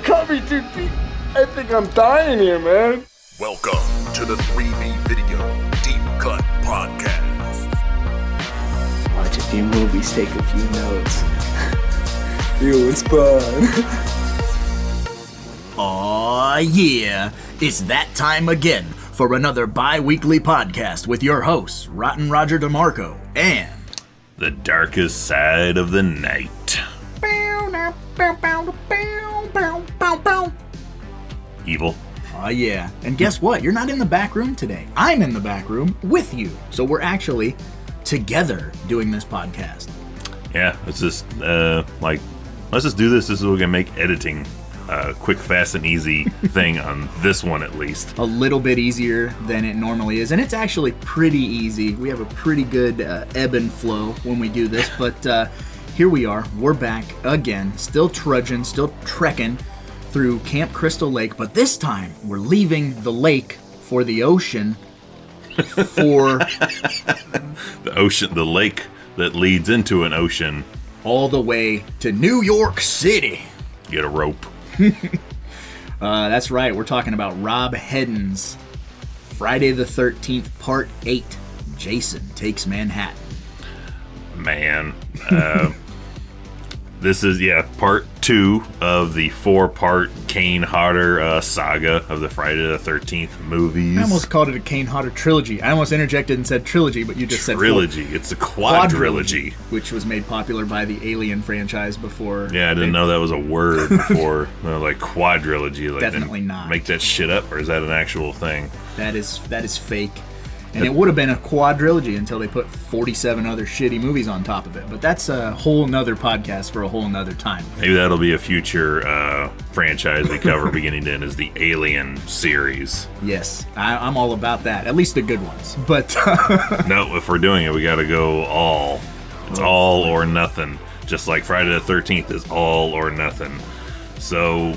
cut me too deep. I think I'm dying here, man. Welcome to the 3B Video Deep Cut Podcast. Watch a few movies, take a few notes. It was fun. Aw, yeah. It's that time again for another bi-weekly podcast with your hosts, Rotten Roger DeMarco and The Darkest Side of the Night. Evil. Aw, yeah. And guess what? You're not in the back room today. I'm in the back room with you. So we're actually together doing this podcast. Yeah, it's just, let's just do this. This is what we're going to make editing quick, fast, and easy thing on this one at least. A little bit easier than it normally is. And it's actually pretty easy. We have a pretty good ebb and flow when we do this. But here we are. We're back again. Still trudging, still trekking through Camp Crystal Lake. But this time, we're leaving the lake for the ocean for... The ocean, the lake that leads into an ocean. all the way to New York City. Get a rope. That's right. We're talking about Rob Hedden's Friday the 13th, Part 8, Jason Takes Manhattan. Man. This is, part 2 of the 4-part Kane Hodder saga of the Friday the 13th movies. I almost called it a Kane Hodder trilogy. I almost interjected and said trilogy, but you just said trilogy. It's a quadrilogy. Which was made popular by the Alien franchise before. Yeah, I didn't know that was a word before. Like quadrilogy. Like, Definitely not. Make that shit up, or is that an actual thing? That is fake. And it would have been a quadrilogy until they put 47 other shitty movies on top of it. But that's a whole nother podcast for a whole nother time. Maybe that'll be a future franchise we cover beginning to end, is the Alien series. Yes, I'm all about that. At least the good ones. But no, if we're doing it, we got to go all. It's all or nothing. Just like Friday the 13th is all or nothing. So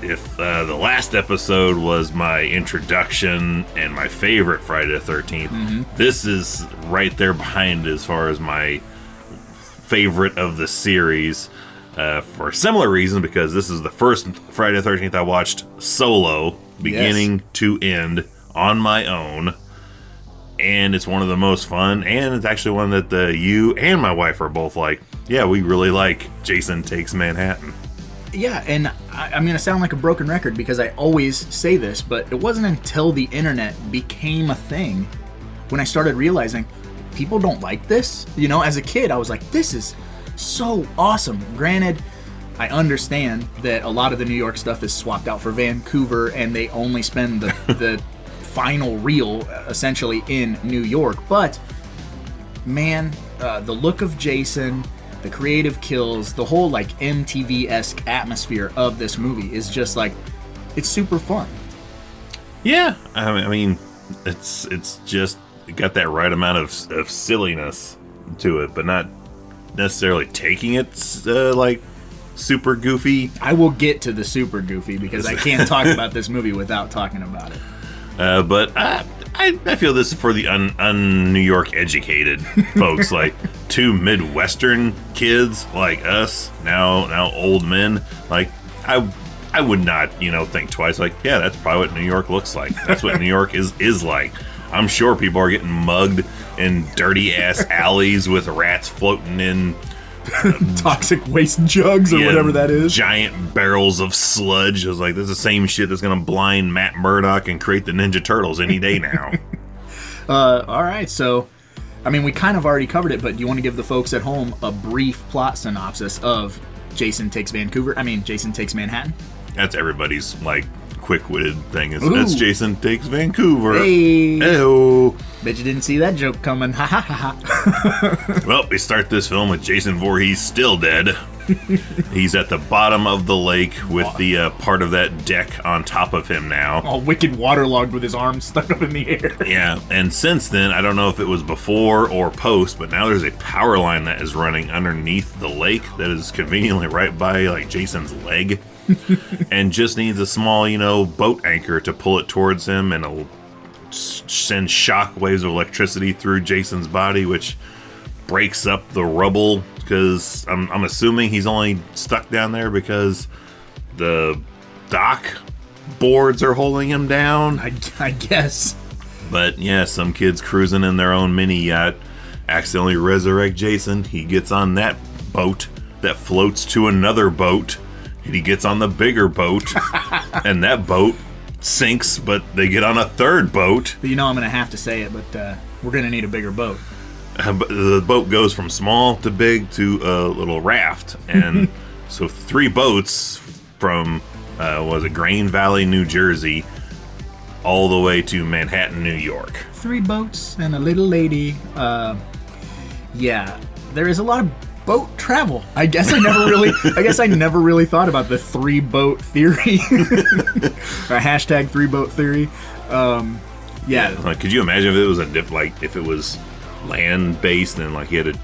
if the last episode was my introduction and my favorite Friday the 13th, this is right there behind as far as my favorite of the series for a similar reason, because this is the first Friday the 13th I watched solo, beginning to end, on my own. And it's one of the most fun, and it's actually one that you and my wife are both like, yeah, we really like Jason Takes Manhattan. yeah, and I'm going to sound like a broken record because I always say this, but it wasn't until the internet became a thing when I started realizing people don't like this. You know, as a kid, I was like, this is so awesome. Granted, I understand that a lot of the New York stuff is swapped out for Vancouver, and they only spend the final reel essentially in New York. But, man, the look of Jason, the creative kills, the whole like MTV-esque atmosphere of this movie is just like, it's super fun. Yeah, I mean, it's just got that right amount of silliness to it, but not necessarily taking it like super goofy. I will get to the super goofy because I can't talk about this movie without talking about it. But I feel this is for the un-New York educated folks, like two Midwestern kids like us, now old men. Like, I would not, think twice. Like, yeah, that's probably what New York looks like. That's what New York is like. I'm sure people are getting mugged in dirty ass alleys with rats floating in toxic waste jugs or whatever that is. Giant barrels of sludge. I was like, this is the same shit that's going to blind Matt Murdock and create the Ninja Turtles any day now. All right, so, I mean, we kind of already covered it, but do you want to give the folks at home a brief plot synopsis of Jason Takes Manhattan? That's everybody's, like, quick-witted thing. That's Jason Takes Vancouver. Hey! Ew. Bet you didn't see that joke coming. Ha ha ha ha. Well, we start this film with Jason Voorhees still dead. He's at the bottom of the lake with the part of that deck on top of him now. All wicked waterlogged with his arms stuck up in the air. Yeah, and since then, I don't know if it was before or post, but now there's a power line that is running underneath the lake that is conveniently right by, like, Jason's leg. And just needs a small, boat anchor to pull it towards him, and it'll send shock waves of electricity through Jason's body, which breaks up the rubble, because I'm assuming he's only stuck down there because the dock boards are holding him down. I guess. But yeah, some kids cruising in their own mini yacht accidentally resurrect Jason. He gets on that boat that floats to another boat, and he gets on the bigger boat, and that boat sinks, but they get on a third boat. You know I'm going to have to say it, but we're going to need a bigger boat. But the boat goes from small to big to a little raft, and so 3 boats from Grain Valley, New Jersey, all the way to Manhattan, New York. 3 boats and a little lady. Yeah, there is a lot of boat travel. I guess I never really thought about the 3 boat theory. A hashtag 3 boat theory. Yeah. Like, could you imagine if it was if it was land based and like he had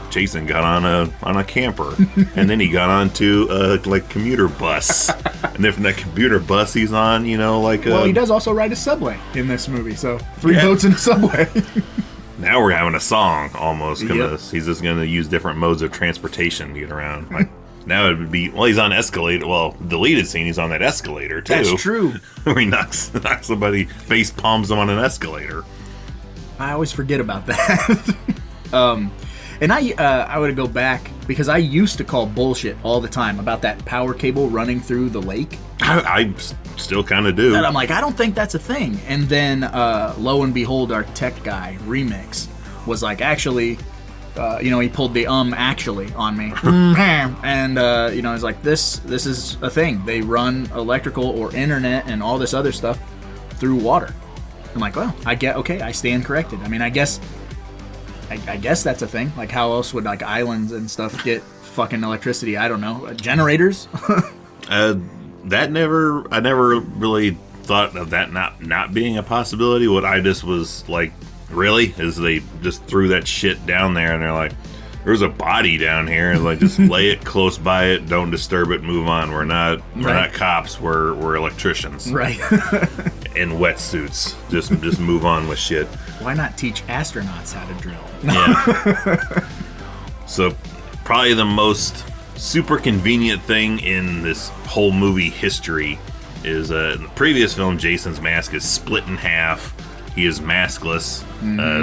Jason got on a camper and then he got onto a commuter bus, and then from that commuter bus he's on, well, he does also ride a subway in this movie, so 3 boats in a subway. Now we're having a song almost, because Yep. he's just going to use different modes of transportation to get around. Like, now it would be, he's on escalator. Well, deleted scene, he's on that escalator too. That's true. Where he knocks somebody, face palms them on an escalator. I always forget about that. And I would go back, because I used to call bullshit all the time about that power cable running through the lake. I still kind of do. And I'm like, I don't think that's a thing. And then, lo and behold, our tech guy, Remix, was like, actually, he pulled the actually on me. And, he's like, this is a thing. They run electrical or internet and all this other stuff through water. I'm like, well, I stand corrected. I mean, I guess that's a thing. Like, how else would, islands and stuff get fucking electricity? I don't know. Generators? I never really thought of that not being a possibility. What I just was like, really? Is they just threw that shit down there, and they're like, there's a body down here, and like, just lay it close by it, don't disturb it, move on. We're not cops, we're electricians. Right. In wetsuits. Just move on with shit. Why not teach astronauts how to drill? Yeah. So probably the most super convenient thing in this whole movie history is in the previous film, Jason's mask is split in half. He is maskless,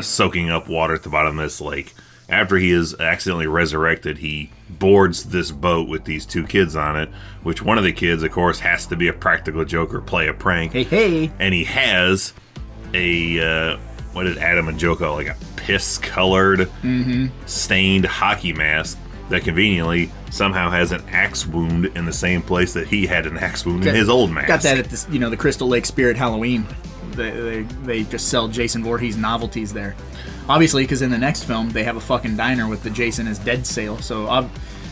soaking up water at the bottom of this lake. After he is accidentally resurrected, he boards this boat with these 2 kids on it, which one of the kids, of course, has to be a practical joker, play a prank. Hey. And he has a, what did Adam and Joe call it? Like a piss-colored, stained hockey mask that conveniently somehow has an axe wound in the same place that he had an axe wound in his old mask. Got that at the Crystal Lake Spirit Halloween. They just sell Jason Voorhees novelties there. Obviously, because in the next film, they have a fucking diner with the Jason is Dead sale. So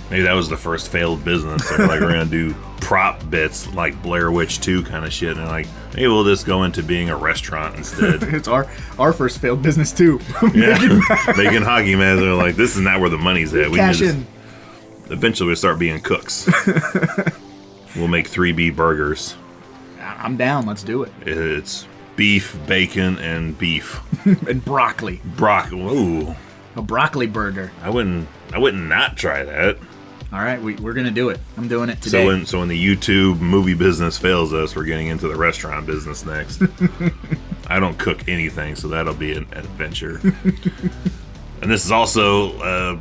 maybe that was the first failed business. They're like, we're going to do prop bits like Blair Witch 2 kind of shit. And they're like, maybe we'll just go into being a restaurant instead. It's our first failed business, too. Yeah. Making hockey masks. They're like, this is not where the money's at. Cash in. Eventually, we'll start being cooks. We'll make 3B burgers. I'm down. Let's do it. It's beef, bacon, and beef. And broccoli. Ooh. A broccoli burger. I wouldn't not try that. All right, we're going to do it. I'm doing it today. So when the YouTube movie business fails us, we're getting into the restaurant business next. I don't cook anything, so that'll be an adventure. And this is also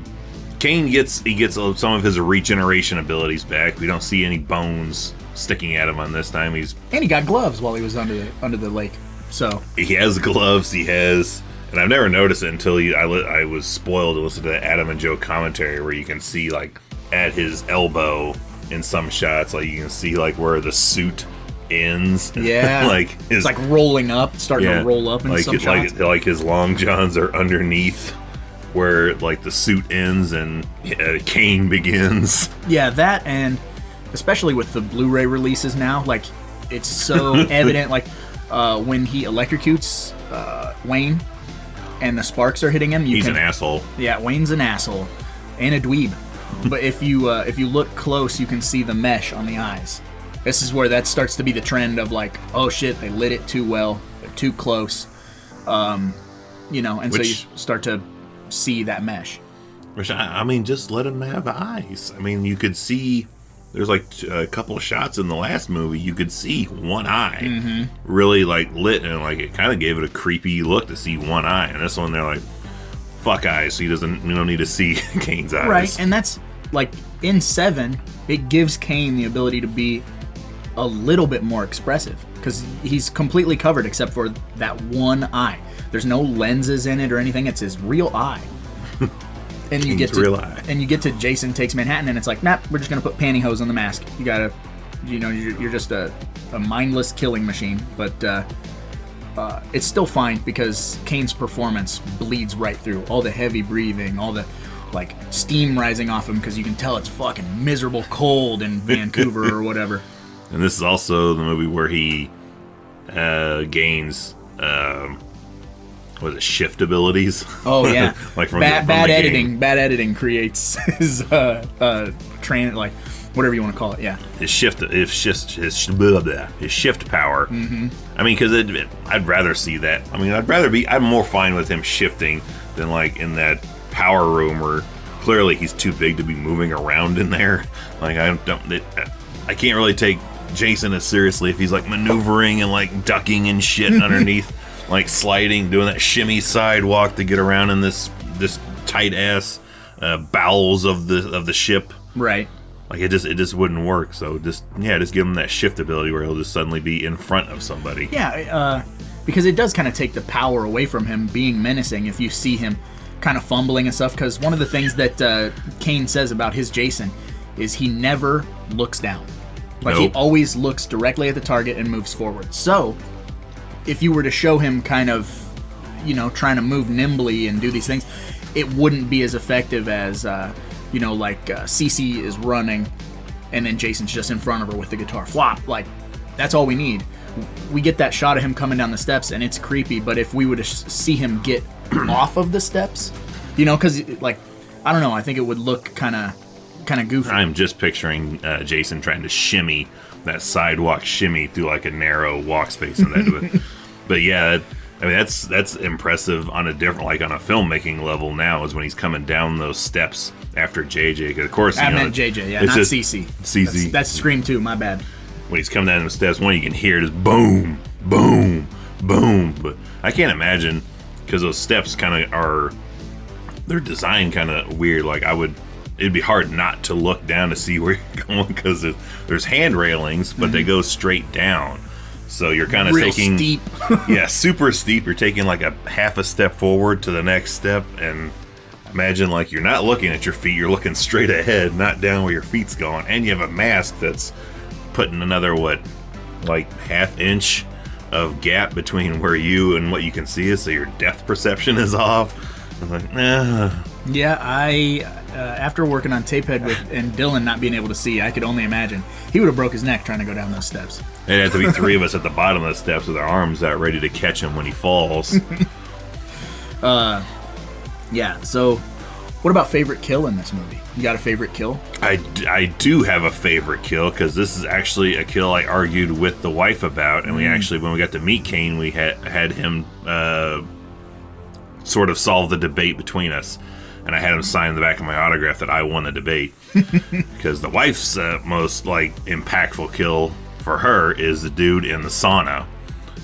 Kane gets some of his regeneration abilities back. We don't see any bones sticking at him on this time. And he got gloves while he was under the lake. So he has gloves. And I've never noticed it until I was spoiled to listen to the Adam and Joe commentary, where you can see like at his elbow in some shots, like you can see like where the suit ends. Yeah, like it's like rolling up, starting to roll up in some shots. Like his long johns are underneath where like the suit ends and Kane begins. Yeah, that, and especially with the Blu-ray releases now, like it's so evident. Like when he electrocutes Wayne and the sparks are hitting him, he's an asshole. Yeah, Wayne's an asshole and a dweeb. But if you look close, you can see the mesh on the eyes. This is where that starts to be the trend of like, oh shit, they lit it too well, they're too close, so you start to see that mesh. Which I mean, just let him have eyes. I mean, you could see there's like a couple of shots in the last movie you could see one eye really like lit, and like it kind of gave it a creepy look to see one eye. And this one they're like, fuck eyes, so you don't need to see Kane's eyes. Right, and that's like in 7, it gives Kane the ability to be a little bit more expressive because he's completely covered except for that one eye. There's no lenses in it or anything. It's his real eye. And you get to real eye. And you get to Jason Takes Manhattan, and it's like, nah, we're just gonna put pantyhose on the mask. You gotta, you're just a mindless killing machine. But it's still fine because Kane's performance bleeds right through. All the heavy breathing, all the like steam rising off him because you can tell it's fucking miserable cold in Vancouver or whatever. And this is also the movie where he gains shift abilities. Oh yeah, like from bad the editing. game. Bad editing creates his like whatever you want to call it. Yeah, his shift power. Mm-hmm. I mean, because I'd rather see that. I mean, I'm more fine with him shifting than like in that power room where clearly he's too big to be moving around in there. Like I can't really take Jason as seriously if he's like maneuvering and like ducking and shit underneath, like sliding, doing that shimmy sidewalk to get around in this tight ass bowels of the ship. Right. Like it just wouldn't work. So just give him that shift ability where he'll just suddenly be in front of somebody. Yeah, because it does kind of take the power away from him being menacing if you see him kind of fumbling and stuff. Because one of the things that Kane says about his Jason is he never looks down. Like Nope. He always looks directly at the target and moves forward. So if you were to show him kind of, trying to move nimbly and do these things, it wouldn't be as effective as, Cece is running and then Jason's just in front of her with the guitar. Flop. Like, that's all we need. We get that shot of him coming down the steps and it's creepy, but if we were to see him get off of the steps, because, like, I don't know, I think it would look kind of goofy. I'm just picturing Jason trying to shimmy that sidewalk shimmy through like a narrow walk space and that. But yeah, I mean that's impressive on a different, like on a filmmaking level now, is when he's coming down those steps after JJ. Of course, I meant JJ, yeah, not CC. CC. That's Scream 2, my bad. When he's coming down the steps, one you can hear just boom, boom, boom. But I can't imagine, because those steps kind of they're designed kind of weird. Like it'd be hard not to look down to see where you're going because there's hand railings, but they go straight down. So you're kind of taking steep. Yeah, super steep. You're taking like a half a step forward to the next step, and imagine like you're not looking at your feet, you're looking straight ahead, not down where your feet's going, and you have a mask that's putting another like half inch of gap between where you and what you can see is, so your depth perception is off. I'm like, nah. Yeah, after working on Tapehead and Dylan not being able to see, I could only imagine. He would have broke his neck trying to go down those steps. It'd have to be 3 of us at the bottom of the steps with our arms out ready to catch him when he falls. Yeah, so what about favorite kill in this movie? You got a favorite kill? I do have a favorite kill, because this is actually a kill I argued with the wife about, and we actually, when we got to meet Kane, we had him sort of solve the debate between us. And I had him sign the back of my autograph that I won the debate. Because the wife's most impactful kill for her is the dude in the sauna.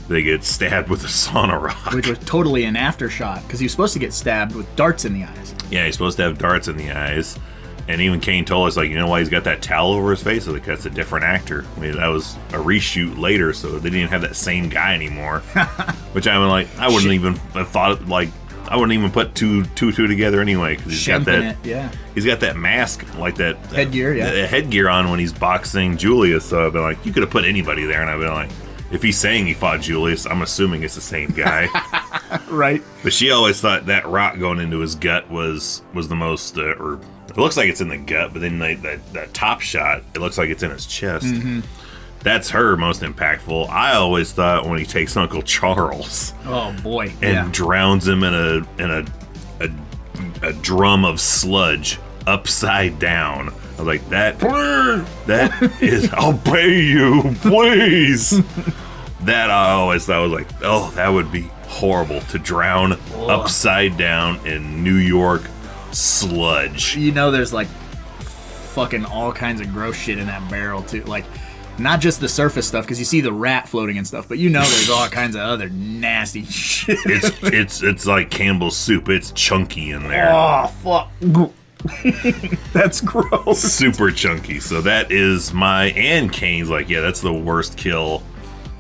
They get stabbed with a sauna rock. Which was totally an aftershot, because he was supposed to get stabbed with darts in the eyes. Yeah, he's supposed to have darts in the eyes. And even Kane told us, you know why he's got that towel over his face? Like, that's a different actor. I mean, that was a reshoot later, so they didn't have that same guy anymore. Which I wouldn't even have thought, I wouldn't even put two together anyway, because he's got that. Yeah. He's got that mask, like that headgear, yeah. That headgear on when he's boxing Julius. So I've been like, you could have put anybody there, and I've been like, if he's saying he fought Julius, I'm assuming it's the same guy. Right. But she always thought that rock going into his gut was the most, or it looks like it's in the gut, but then that top shot, it looks like it's in his chest. Mm-hmm. That's her most impactful. I always thought when he takes Uncle Charles, oh boy, and drowns him in a drum of sludge upside down. I was like, that is, I'll pay you, please. That I always thought was like, oh, that would be horrible to drown upside down in New York sludge. There's fucking all kinds of gross shit in that barrel too. Like, not just the surface stuff, because you see the rat floating and stuff, but you know there's all kinds of other nasty shit. It's like Campbell's soup. It's chunky in there. Oh fuck. That's gross. Super chunky. So that is my and Kane's like, yeah, that's the worst kill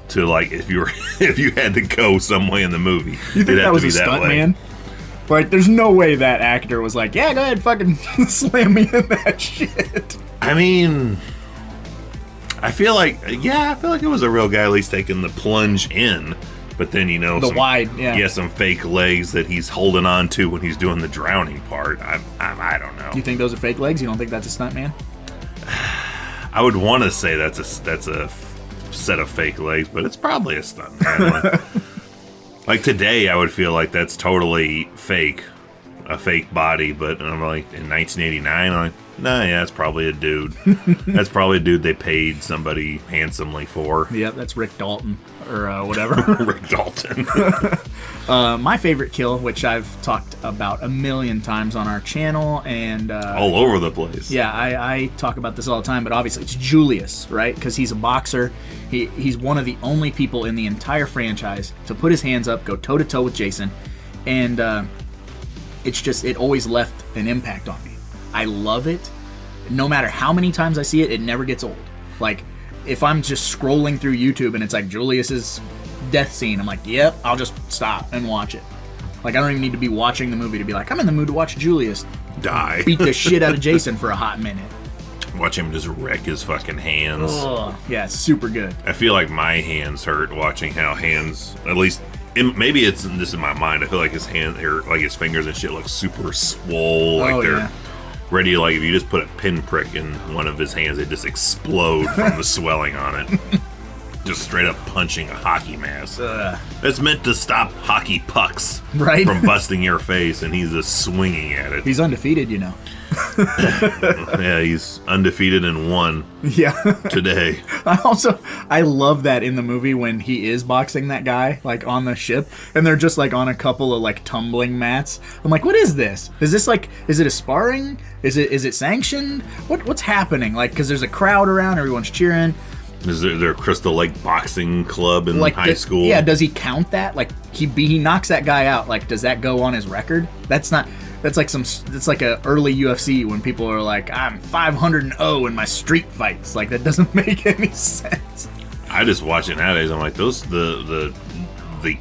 to like if you had to go some way in the movie. You think that was a stunt man? Like, there's no way that actor was like, yeah, go ahead, fucking slam me in that shit. I mean, I feel like it was a real guy at least taking the plunge in, but then some fake legs that he's holding on to when he's doing the drowning part. I don't know. You think those are fake legs? You don't think that's a stunt man? I would want to say that's a set of fake legs, but it's probably a stunt man. Like today, I would feel like that's totally fake, a fake body. But I'm like, in 1989, I'm like, nah, yeah, that's probably a dude. That's probably a dude they paid somebody handsomely for. Yep, that's Rick Dalton or whatever. Rick Dalton. My favorite kill, which I've talked about a million times on our channel and all over the place. Yeah, I talk about this all the time, but obviously it's Julius, right? Because he's a boxer. He's one of the only people in the entire franchise to put his hands up, go toe to toe with Jason, and it always left an impact on me. I love it. No matter how many times I see it, it never gets old. Like, if I'm just scrolling through YouTube and it's like Julius's death scene, I'm like, yep, I'll just stop and watch it. Like, I don't even need to be watching the movie to be like, I'm in the mood to watch Julius die. Beat the shit out of Jason for a hot minute. Watch him just wreck his fucking hands. Oh, yeah, it's super good. I feel like my hands hurt watching how hands, at least, maybe this is in my mind, I feel like his hands, like his fingers and shit look super swole. Like they're ready, like if you just put a pinprick in one of his hands, they just explode from the swelling on it. Just straight up punching a hockey mask. That's meant to stop hockey pucks from busting your face, and he's just swinging at it. He's undefeated, you know. Yeah, he's undefeated and won. Yeah. Today. I love that in the movie when he is boxing that guy, like on the ship, and they're just like on a couple of like tumbling mats. I'm like, what is this? Is it a sparring? Is it sanctioned? What's happening? Like, because there's a crowd around, everyone's cheering. Is there a Crystal Lake boxing club in high school? Yeah, does he count that? Like, he knocks that guy out. Like, does that go on his record? That's like a early UFC when people are like, I'm 500-0 in my street fights. Like, that doesn't make any sense. I just watch it nowadays. I'm like, the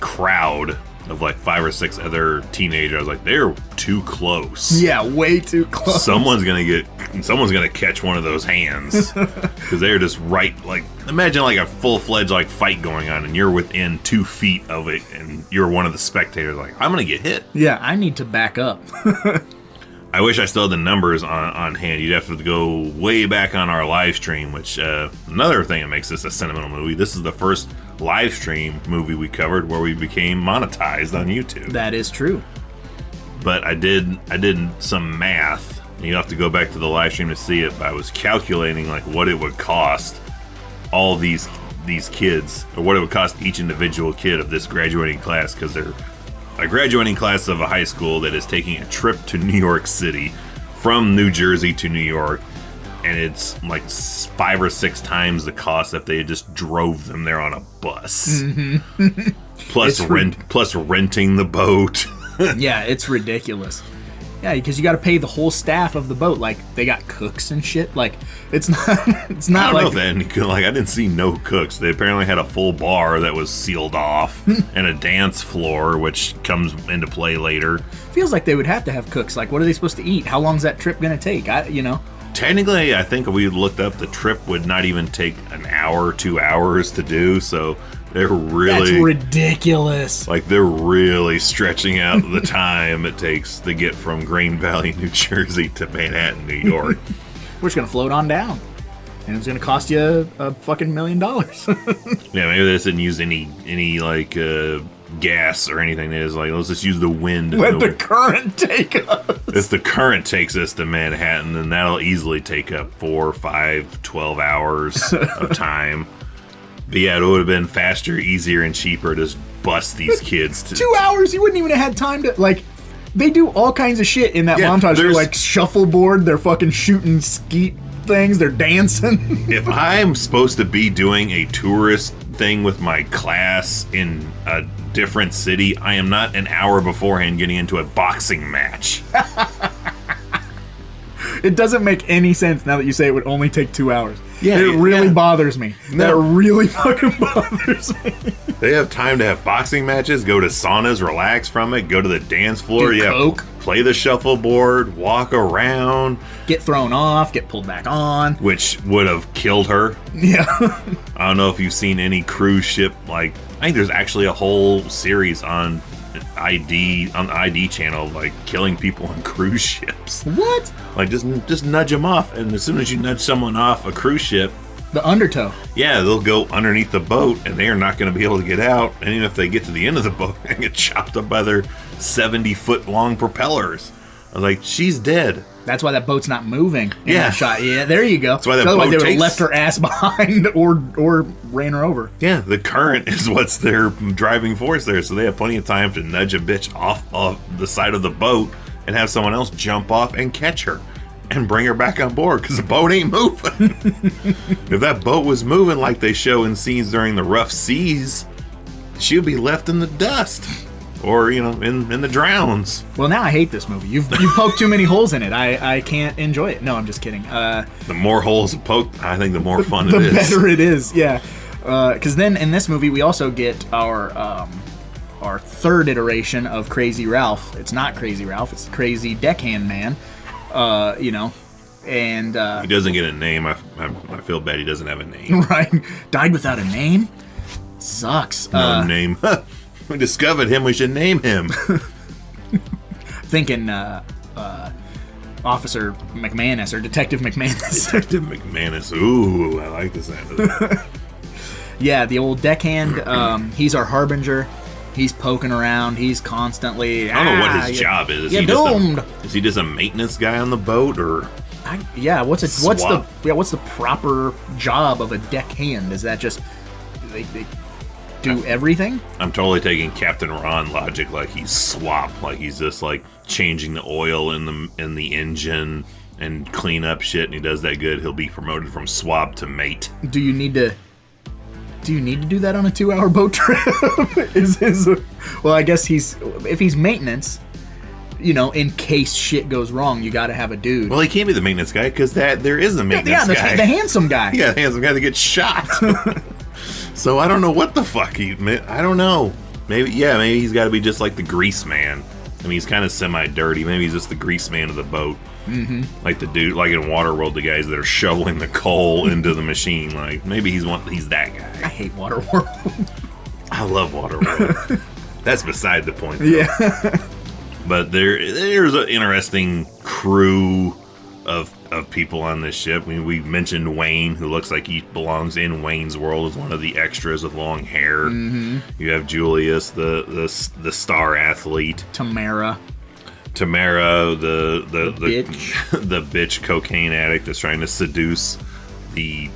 crowd of like 5 or 6 other teenagers, I was like, they're too close. Yeah, way too close. Someone's gonna catch one of those hands because they're just right. Like, imagine like a full-fledged like fight going on, and you're within 2 feet of it, and you're one of the spectators. Like, I'm gonna get hit. Yeah, I need to back up. I wish I still had the numbers on hand. You'd have to go way back on our live stream, which another thing that makes this a sentimental movie. This is the first live stream movie we covered where we became monetized on YouTube. That is true. But I did some math. You have to go back to the live stream to see it. But I was calculating like what it would cost all these kids, or what it would cost each individual kid of this graduating class, because they're a graduating class of a high school that is taking a trip to New York City from New Jersey to New York, and it's like 5 or 6 times the cost if they just drove them there on a bus. Mm-hmm. plus renting the boat. Yeah, it's ridiculous. Yeah, because you got to pay the whole staff of the boat. Like, they got cooks and shit. Like, it's not. It's not I like. don't know if I didn't see no cooks. They apparently had a full bar that was sealed off and a dance floor, which comes into play later. Feels like they would have to have cooks. Like, what are they supposed to eat? How long's that trip gonna take? Technically, I think we looked up, the trip would not even take an hour, 2 hours to do. So they're really... That's ridiculous. Like, they're really stretching out the time it takes to get from Green Valley, New Jersey to Manhattan, New York. We're just going to float on down. And it's going to cost you a fucking $1 million. Yeah, maybe they just didn't use any like, gas or anything. They just like, let's just use the wind. Let the current take us. If the current takes us to Manhattan, then that'll easily take up 4, 5, 12 hours of time. But yeah, it would have been faster, easier, and cheaper to just bust these kids. 2 hours, you wouldn't even have had time to, like, they do all kinds of shit in that montage. They're like shuffleboard, they're fucking shooting skeet things. They're dancing. If I'm supposed to be doing a tourist thing with my class in a different city, I am not an hour beforehand getting into a boxing match. It doesn't make any sense now that you say it would only take 2 hours. Yeah, it really yeah. bothers me. No. That really fucking bothers me. They have time to have boxing matches, go to saunas, relax from it, go to the dance floor, Do coke. Play the shuffleboard, walk around, Get thrown off, get pulled back on. which would have killed her. Yeah. I don't know if you've seen any cruise ship, like, I think there's actually a whole series on the ID channel, like killing people on cruise ships. What? Like just nudge them off, and as soon as you nudge someone off a cruise ship, The undertow. yeah, they'll go underneath the boat, and they are not going to be able to get out. And even if they get to the end of the boat, they get chopped up by their 70-foot long propellers. I was like, she's dead. That's why that boat's not moving in Yeah. that shot. Yeah, there you go. That's why that Otherwise boat they would have takes- left her ass behind or ran her over. Yeah, the current is what's their driving force there, so they have plenty of time to nudge a bitch off of the side of the boat and have someone else jump off and catch her and bring her back on board, because the boat ain't moving. If that boat was moving like they show in scenes during the rough seas, she would be left in the dust or, in the drowns. Well, now I hate this movie. You've poked too many holes in it. I can't enjoy it. No, I'm just kidding. The more holes poked, I think the more fun The it is. better it is, yeah. Because then in this movie we also get our third iteration of Crazy Ralph. It's not Crazy Ralph. It's Crazy Deckhand Man. And He doesn't get a name. I feel bad he doesn't have a name. right, died without a name. Sucks. No name. We discovered him. We should name him. Thinking Officer McManus or Detective McManus. Detective McManus. Ooh, I like the sound of that. Yeah, the old deckhand. He's our harbinger. He's poking around. He's constantly. I don't know what his job is. You're He doomed. is he just a maintenance guy on the boat, or What's Swap. the proper job of a deckhand? Is that just they do everything? I'm totally taking Captain Ron logic, like he's swap, like he's just like changing the oil in the engine and clean up shit, and he does that good. He'll be promoted from swap to mate. Do you need to do that on a 2-hour boat trip? Well, I guess if he's maintenance, in case shit goes wrong, you got to have a dude. Well, he can't be the maintenance guy because there is a maintenance guy. the handsome guy. Yeah, the handsome guy that gets shot. So I don't know what the fuck I don't know. Maybe he's got to be just like the grease man. I mean, he's kind of semi-dirty. Maybe he's just the grease man of the boat. Mm-hmm. Like the dude, like in Waterworld, the guys that are shoveling the coal into the machine. Like, maybe he's that guy. I hate Waterworld. I love Waterworld. That's beside the point, though. Yeah. But there's an interesting crew of people on this ship. We mentioned Wayne, who looks like he belongs in Wayne's World, as one of the extras with long hair. Mm-hmm. You have Julius, the star athlete. Tamara, the bitch. the bitch cocaine addict that's trying to seduce the.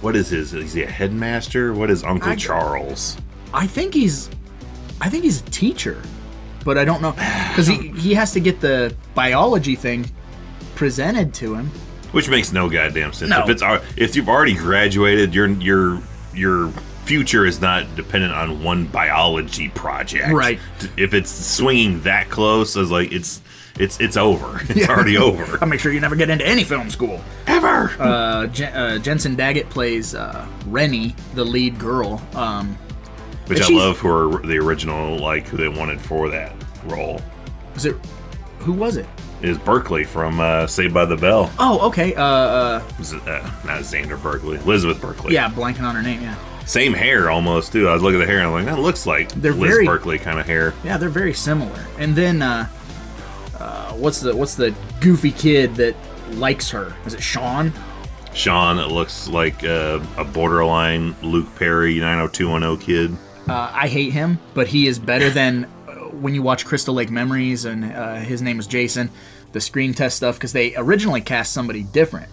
What is his? Is he a headmaster? What is Uncle Charles? I think he's a teacher, but I don't know because he has to get the biology thing presented to him, Which makes no goddamn sense. No. If you've already graduated, your future is not dependent on one biology project. Right. If it's swinging that close, it's like it's over. It's already over. I'll make sure you never get into any film school. Ever. Jensen Daggett plays Rennie, the lead girl. Which I she's- love for the original, like who they wanted for that role. Who was it? Is Berkeley from Saved by the Bell. Oh, okay. Was it, not Xander Berkeley. Elizabeth Berkeley. Yeah, blanking on her name. Yeah. Same hair almost too. I was looking at the hair and I'm like, that looks like They're Liz very- Berkeley kind of hair. Yeah, they're very similar. And then, what's the goofy kid that likes her? Is it Sean? Sean, it looks like a borderline Luke Perry 90210 kid. I hate him, but he is better than when you watch Crystal Lake Memories and his name was Jason, the screen test stuff, because they originally cast somebody different.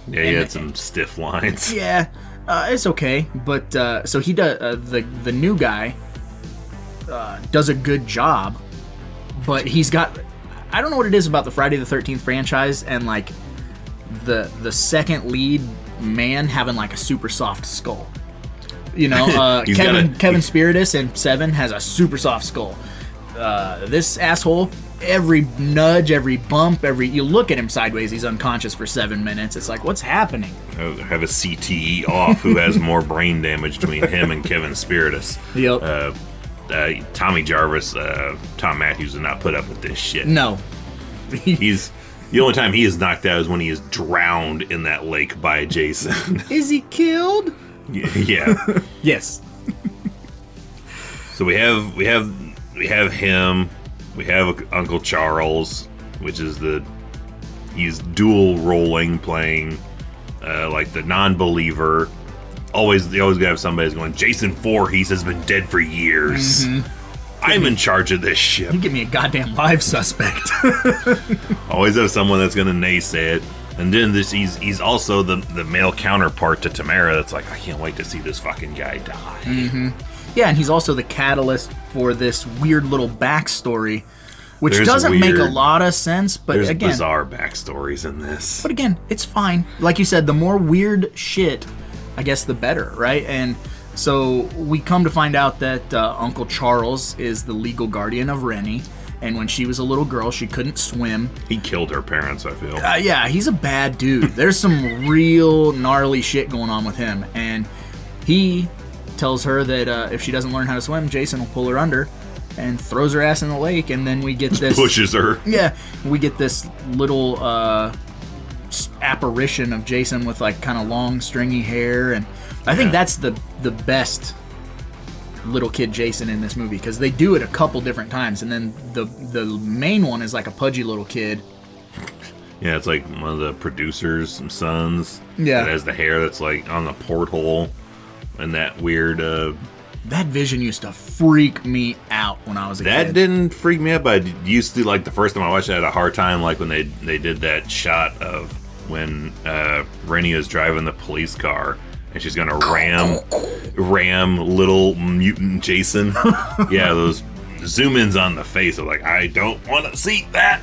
Yeah, he had some stiff lines. Yeah, it's okay, but so he does the new guy does a good job, but he's got I don't know what it is about the Friday the 13th franchise and like the second lead man having like a super soft skull. You know, Kevin Spiritus in Seven has a super soft skull. This asshole, every nudge, every bump, you look at him sideways, he's unconscious for 7 minutes. It's like, what's happening? I have a CTE off who has more brain damage between him and Kevin Spiritus. Yep. Tommy Jarvis, Tom Matthews did not put up with this shit. No. He's the only time he is knocked out is when he is drowned in that lake by Jason. Is he killed? Yeah. Yes. So we have him. We have Uncle Charles, which is he's dual rolling, playing like the non-believer. They always gotta have somebody who's going, Jason Voorhees has been dead for years. I'm in charge of this ship. You give me a goddamn live suspect. Always have someone that's gonna naysay it. And then he's also the male counterpart to Tamara that's like, I can't wait to see this fucking guy die. Yeah, and he's also the catalyst for this weird little backstory, which doesn't make a lot of sense, but there's again... bizarre backstories in this. But again, it's fine. Like you said, the more weird shit, I guess the better, right? And so we come to find out that Uncle Charles is the legal guardian of Rennie, and when she was a little girl, she couldn't swim. He killed her parents, I feel. Yeah, he's a bad dude. There's some real gnarly shit going on with him, and he tells her that if she doesn't learn how to swim, Jason will pull her under and throws her ass in the lake, and then we get this... Pushes her. Yeah, we get this little apparition of Jason with like kind of long stringy hair, and I think that's the best little kid Jason in this movie, because they do it a couple different times, and then the main one is like a pudgy little kid. Yeah, it's like one of the producer's sons. Yeah. That has the hair that's like on the porthole, and that weird... That vision used to freak me out when I was a kid. That didn't freak me out, but I used to, like, the first time I watched it, I had a hard time, like, when they did that shot of when Rennie is driving the police car, and she's gonna ram little mutant Jason. Yeah, those zoom-ins on the face of, like, I don't want to see that.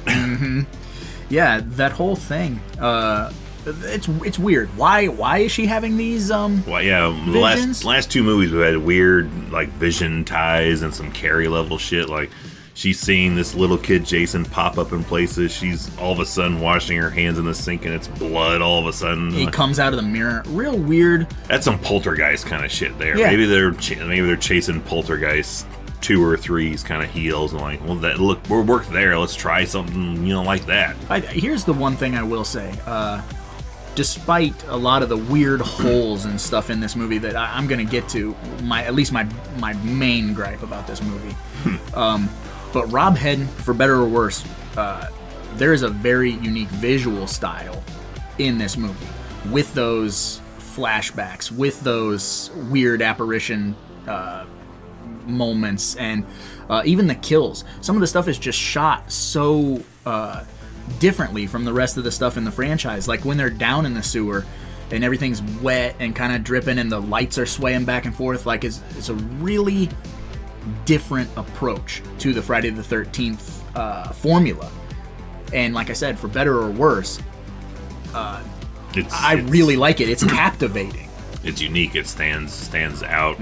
Yeah, that whole thing. It's weird. Why is she having these Well, yeah, visions? the last two movies we had weird like vision ties and some Carrie level shit. Like she's seeing this little kid Jason pop up in places. She's all of a sudden washing her hands in the sink and it's blood all of a sudden. He comes out of the mirror. Real weird. That's some poltergeist kind of shit there. Yeah. Maybe they're chasing poltergeist 2 or 3's kind of heels and like, well, that look, we're worked there. Let's try something, like that. Here's the one thing I will say. Despite a lot of the weird holes and stuff in this movie that I'm going to get to, at least my main gripe about this movie. But Rob Hedden, for better or worse, there is a very unique visual style in this movie with those flashbacks, with those weird apparition moments, and even the kills. Some of the stuff is just shot so... differently from the rest of the stuff in the franchise. Like when they're down in the sewer and everything's wet and kind of dripping and the lights are swaying back and forth, like it's a really different approach to the Friday the 13th formula. And like I said, for better or worse, I really like it. It's captivating. It's unique. It stands out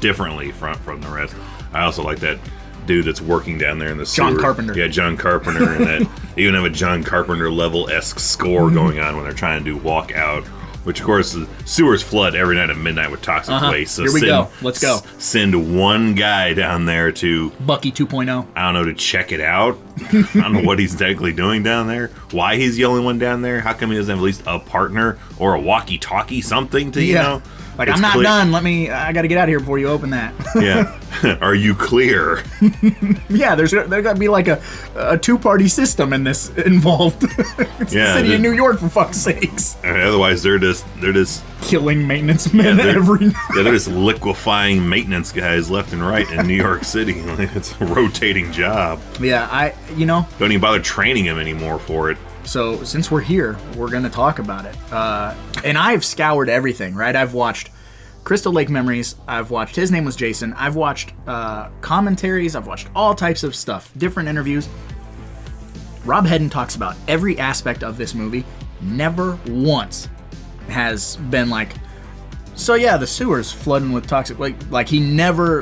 differently from the rest. I also like that dude that's working down there in the sewer. John Carpenter. Yeah, John Carpenter, and that they even have a John Carpenter level-esque score going on when they're trying to do Walk Out, which of course the sewers flood every night at midnight with toxic waste. So here we go. Let's go. Send one guy down there to Bucky 2.0. I don't know, to check it out. I don't know what he's technically doing down there. Why he's the only one down there? How come he doesn't have at least a partner or a walkie-talkie, something to, Like, I'm not done. I got to get out of here before you open that. Yeah. Are you clear? Yeah, there's got to be like a two-party system in this involved. It's the city of New York, for fuck's sakes. Otherwise, they're just killing maintenance men every night. Yeah, they're just liquefying maintenance guys left and right in New York City. It's a rotating job. Yeah, don't even bother training him anymore for it. So since we're here, we're going to talk about it. And I've scoured everything, right? I've watched Crystal Lake Memories. I've watched His Name Was Jason. I've watched commentaries. I've watched all types of stuff, different interviews. Rob Hedden talks about every aspect of this movie never once has been like, so yeah, the sewer's flooding with toxic. Like he never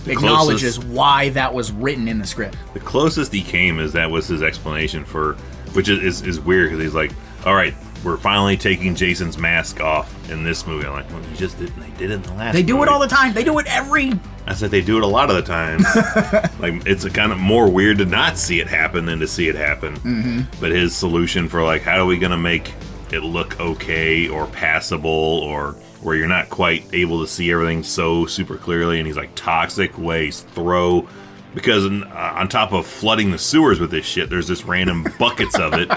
acknowledges why that was written in the script. The closest he came is that was his explanation for, which is weird because he's like, all right, we're finally taking Jason's mask off in this movie. I'm like, well, you just didn't. They did it in the last. They do movie. it all the time. They do it every. I said they do it a lot of the time. Like it's a kind of more weird to not see it happen than to see it happen. Mm-hmm. But his solution for like, how are we gonna make it look okay or passable or where you're not quite able to see everything so super clearly? And he's like, toxic waste, throw. Because on top of flooding the sewers with this shit, there's just random buckets of it.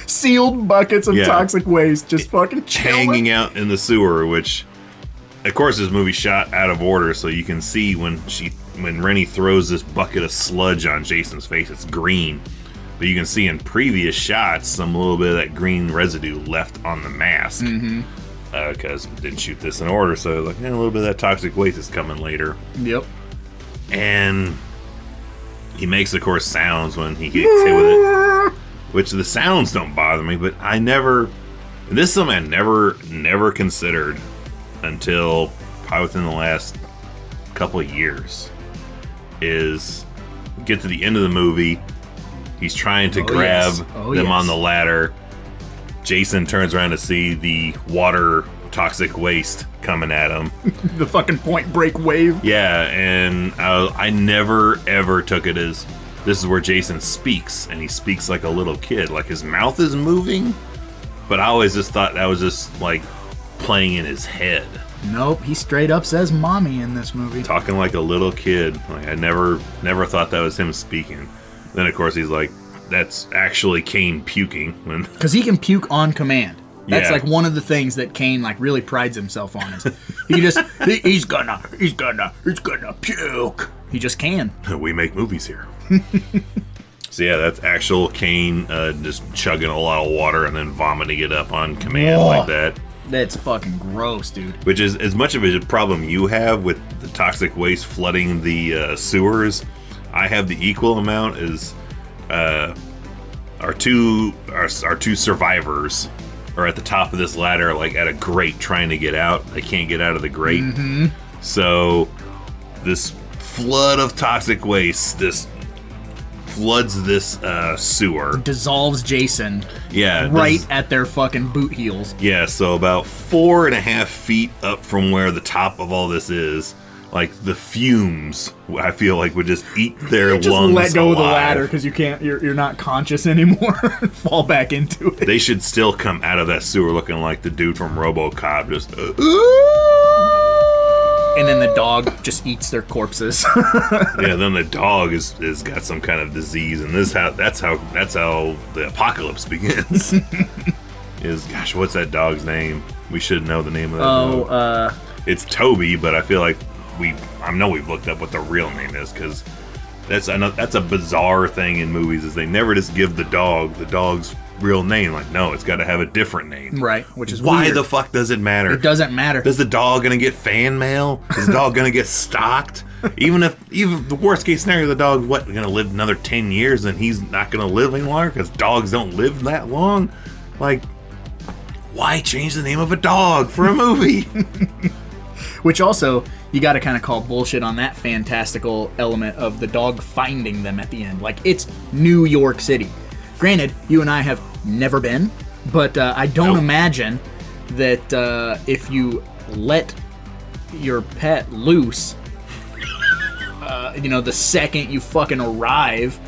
Sealed buckets of toxic waste just fucking hanging out in the sewer, which, of course, this movie shot out of order, so you can see when Rennie throws this bucket of sludge on Jason's face, it's green. But you can see in previous shots some little bit of that green residue left on the mask. Mm-hmm. Because didn't shoot this in order, so like a little bit of that toxic waste is coming later. Yep. And he makes, of course, sounds when he gets hit with it, which the sounds don't bother me, but this is something I never considered until probably within the last couple of years, is get to the end of the movie, he's trying to grab them on the ladder, Jason turns around to see the water toxic waste coming at him. The fucking Point Break wave. Yeah, and I never ever took it as this is where Jason speaks, and he speaks like a little kid, like his mouth is moving, but I always just thought that was just like playing in his head. Nope, he straight up says mommy in this movie. Talking like a little kid. Like I never thought that was him speaking. Then of course he's like, that's actually Kane puking. Because he can puke on command. That's like one of the things that Kane like really prides himself on. Is he's gonna puke. He just can. We make movies here. So yeah, that's actual Kane just chugging a lot of water and then vomiting it up on command like that. That's fucking gross, dude. Which is as much of a problem you have with the toxic waste flooding the sewers. I have the equal amount as our two survivors are at the top of this ladder, like at a grate trying to get out. They can't get out of the grate. Mm-hmm. So this flood of toxic waste, this floods this sewer. Dissolves Jason. Yeah. Right at their fucking boot heels. Yeah, so about 4.5 feet up from where the top of all this is, like the fumes, I feel like would just eat their lungs alive. Just let go of the ladder because you're not conscious anymore. Fall back into it. They should still come out of that sewer looking like the dude from RoboCop, just. And then the dog just eats their corpses. Yeah, then the dog is got some kind of disease, and that's how the apocalypse begins. Gosh, what's that dog's name? We should know the name of that dog. It's Toby, but I feel like I know we've looked up what the real name is, because that's a bizarre thing in movies, is they never just give the dog's real name. Like, no, it's got to have a different name. Right, which is why weird. the fuck does it matter? It doesn't matter. Is the dog gonna get fan mail? Is the dog gonna get stocked? Even the worst case scenario, the dog's gonna live another 10 years, and he's not gonna live any longer because dogs don't live that long. Like, why change the name of a dog for a movie? Which also, you got to kind of call bullshit on that fantastical element of the dog finding them at the end. Like, it's New York City. Granted, you and I have never been, but I don't imagine that if you let your pet loose, the second you fucking arrive,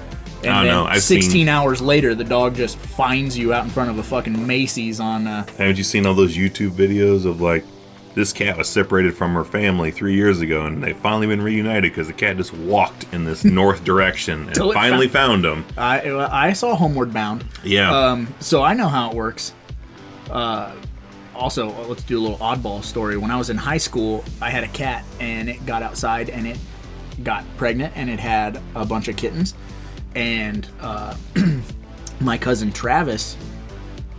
and then 16 hours later, the dog just finds you out in front of a fucking Macy's on... Haven't you seen all those YouTube videos of, like, this cat was separated from her family 3 years ago, and they've finally been reunited because the cat just walked in this north direction and finally found him. I saw Homeward Bound. Yeah. So I know how it works. Also, let's do a little oddball story. When I was in high school, I had a cat, and it got outside, and it got pregnant, and it had a bunch of kittens. And my cousin Travis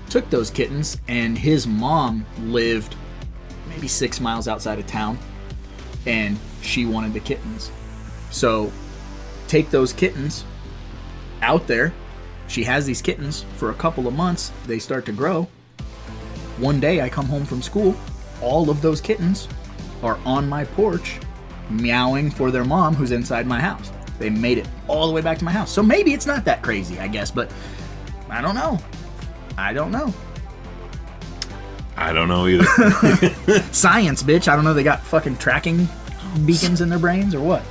took those kittens, and his mom lived maybe 6 miles outside of town, and she wanted the kittens. So take those kittens out there, She has these kittens for a couple of months. They start to grow. One day I come home from school. All of those kittens are on my porch meowing for their mom who's inside my house. They made it all the way back to my house. So maybe it's not that crazy, I guess, but I don't know. I don't know. I don't know either. Science, bitch. I don't know. They got fucking tracking beacons in their brains or what?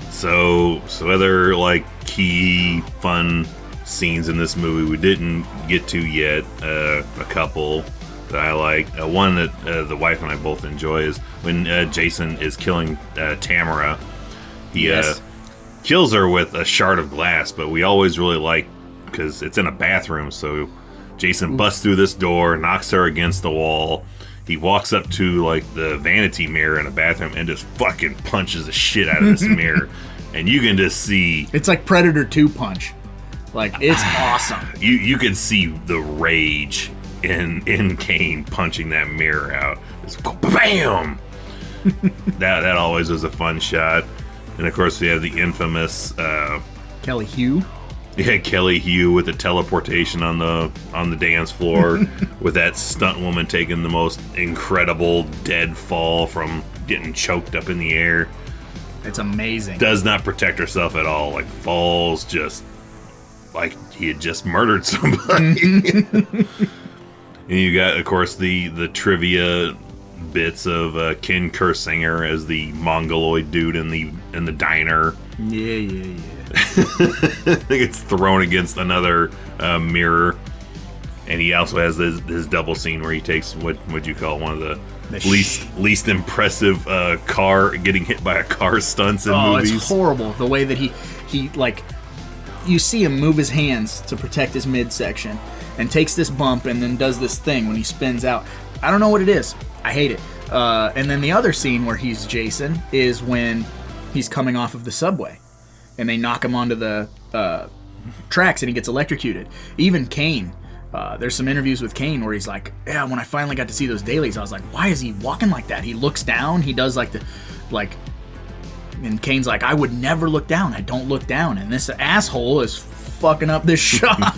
So other like key fun scenes in this movie we didn't get to yet. A couple that I like. One that the wife and I both enjoy is when Jason is killing Tamara. He kills her with a shard of glass, but we always really like, because it's in a bathroom, so Jason busts through this door, knocks her against the wall. He walks up to like the vanity mirror in a bathroom and just fucking punches the shit out of this mirror. And you can just see... It's like Predator 2 punch. Like, it's awesome. You can see the rage in Kane punching that mirror out. It's BAM! that always was a fun shot. And of course we have the infamous... Kelly Hugh. Yeah, Kelly Hugh with the teleportation on the dance floor, with that stunt woman taking the most incredible dead fall from getting choked up in the air. It's amazing. Does not protect herself at all. Like, falls just like he had just murdered somebody. And you got, of course, the trivia bits of Ken Kersinger as the mongoloid dude in the diner. Yeah. I think it's thrown against another mirror, and he also has his double scene where he takes what would you call one of the least impressive car getting hit by a car stunts in movies. It's horrible the way that he like, you see him move his hands to protect his midsection and takes this bump and then does this thing when he spins out. I don't know what it is. I hate it. And then the other scene where he's Jason is when he's coming off of the subway and they knock him onto the tracks and he gets electrocuted. Even Kane, there's some interviews with Kane where he's like, yeah, when I finally got to see those dailies, I was like, why is he walking like that? He looks down, he does and Kane's like, I would never look down, I don't look down, and this asshole is fucking up this shot.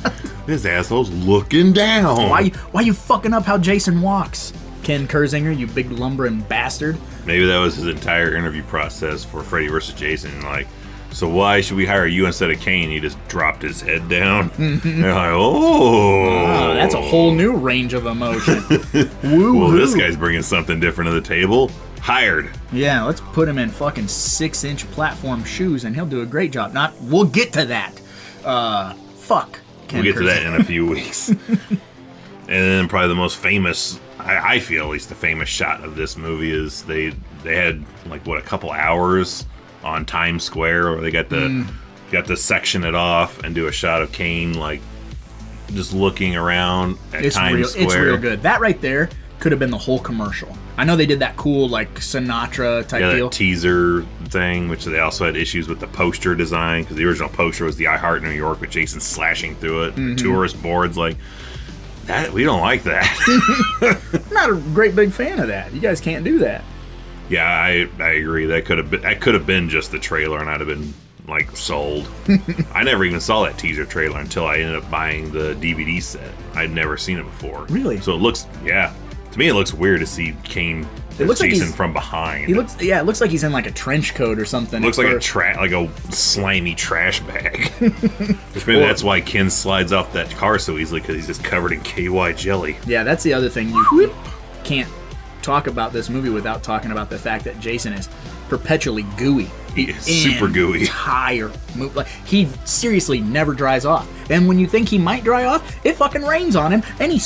This asshole's looking down. Why you fucking up how Jason walks? Ken Kersinger, you big lumbering bastard. Maybe that was his entire interview process for Freddy vs. Jason, like, so why should we hire you instead of Kane? He just dropped his head down. They're like, oh. That's a whole new range of emotion. Well, this guy's bringing something different to the table. Hired. Yeah, let's put him in fucking 6-inch platform shoes and he'll do a great job. We'll get to that. Fuck. We'll get to that in a few weeks. And then probably the most famous, I feel at least the famous shot of this movie is they had like a couple hours on Times Square, where they got to section it off and do a shot of Kane like just looking around at Times Square. It's real good. That right there could have been the whole commercial. I know they did that cool like Sinatra type deal. That teaser thing, which they also had issues with the poster design, because the original poster was the I Heart New York with Jason slashing through it. Mm-hmm. Tourist boards like that. We don't like that. I'm not a great big fan of that. You guys can't do that. Yeah, I agree. That could have been just the trailer, and I'd have been like sold. I never even saw that teaser trailer until I ended up buying the DVD set. I'd never seen it before. Really? So it looks, to me it looks weird to see Kane Jason from behind. It looks like he's in like a trench coat or something. It looks like a slimy trash bag. Which maybe that's why Ken slides off that car so easily, because he's just covered in KY jelly. Yeah, that's the other thing. You can't talk about this movie without talking about the fact that Jason is perpetually gooey. He is super gooey. Entire movie. Like, he seriously never dries off. And when you think he might dry off, it fucking rains on him, and he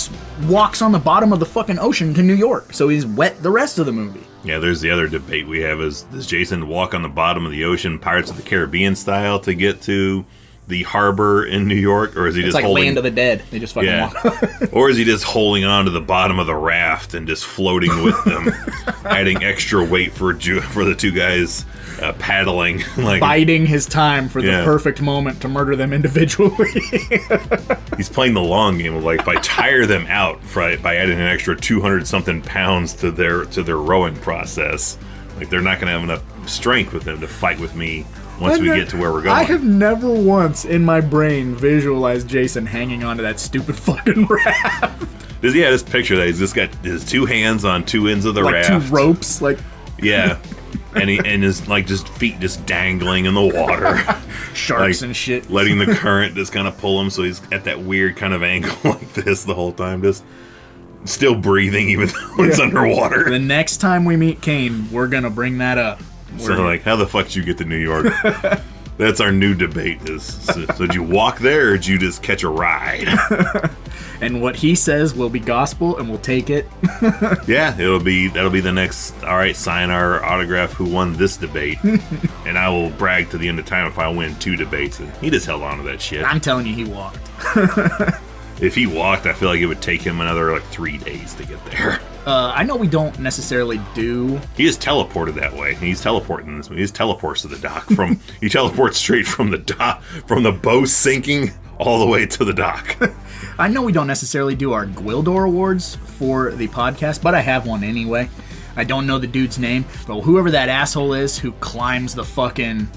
walks on the bottom of the fucking ocean to New York. So he's wet the rest of the movie. Yeah, there's the other debate we have is, does Jason walk on the bottom of the ocean Pirates of the Caribbean style to get to the harbor in New York, or is he it's just like holding... Land of the Dead. They just fucking walk. Or is he just holding on to the bottom of the raft and just floating with them, adding extra weight for the two guys paddling, like biding his time for the perfect moment to murder them individually. He's playing the long game of like, if I tire them out by adding an extra 200-something pounds to their rowing process, like they're not going to have enough strength with them to fight with me once we get to where we're going. I have never once in my brain visualized Jason hanging onto that stupid fucking raft. This picture that he's just got his two hands on two ends of the raft. Like two ropes, like... Yeah. and his like just feet just dangling in the water. Sharks like, and shit. Letting the current just kind of pull him, so he's at that weird kind of angle like this the whole time, just still breathing even though it's underwater. The next time we meet Kane, we're gonna bring that up. Like, how the fuck did you get to New York? That's our new debate. So did you walk there or did you just catch a ride? And what he says will be gospel, and we'll take it. Yeah, that'll be the next. All right, sign our autograph. Who won this debate? And I will brag to the end of time if I win 2 debates. And he just held on to that shit. I'm telling you, he walked. If he walked, I feel like it would take him another like 3 days to get there. I know we don't necessarily do. He is teleported that way. He's teleporting this. He teleports to the dock from. He teleports straight from the dock, from the boat sinking all the way to the dock. I know we don't necessarily do our Gwildor Awards for the podcast, but I have one anyway. I don't know the dude's name, but whoever that asshole is who climbs the fucking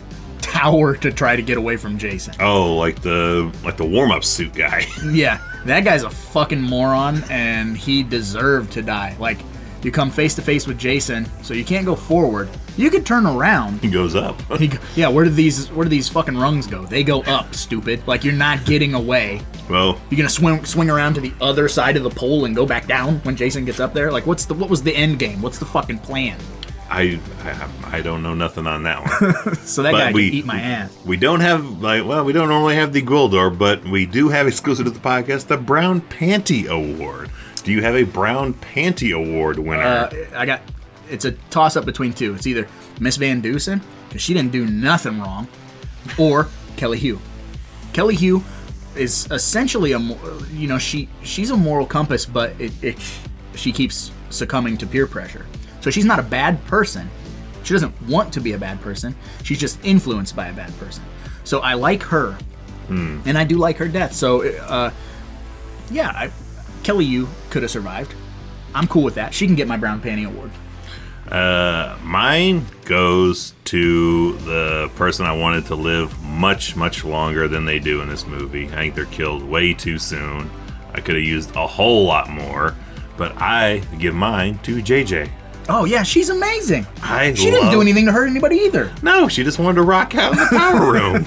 tower to try to get away from Jason. Oh, like the warm-up suit guy. Yeah, that guy's a fucking moron, and he deserved to die. Like, you come face to face with Jason, so you can't go forward. You could turn around. He goes up. Yeah, where do these fucking rungs go? They go up, stupid. Like, you're not getting away. Well, you're gonna swing around to the other side of the pole and go back down when Jason gets up there. Like, what was the end game? What's the fucking plan? I don't know nothing on that one. So that guy can eat my ass. We don't have we don't normally have the Gwildor, but we do have exclusive to the podcast the Brown Panty Award. Do you have a Brown Panty Award winner? It's a toss up between 2. It's either Miss Van Dusen, because she didn't do nothing wrong, or Kelly Hu. Kelly Hu is essentially she's a moral compass, but she keeps succumbing to peer pressure. So she's not a bad person. She doesn't want to be a bad person. She's just influenced by a bad person. So I like her, and I do like her death. So Kelly Hu could have survived. I'm cool with that. She can get my Brown Panty Award. Mine goes to the person I wanted to live much, much longer than they do in this movie. I think they're killed way too soon. I could have used a whole lot more, but I give mine to JJ. Oh yeah, she's amazing. She didn't do anything to hurt anybody either. No, she just wanted to rock out in the power room.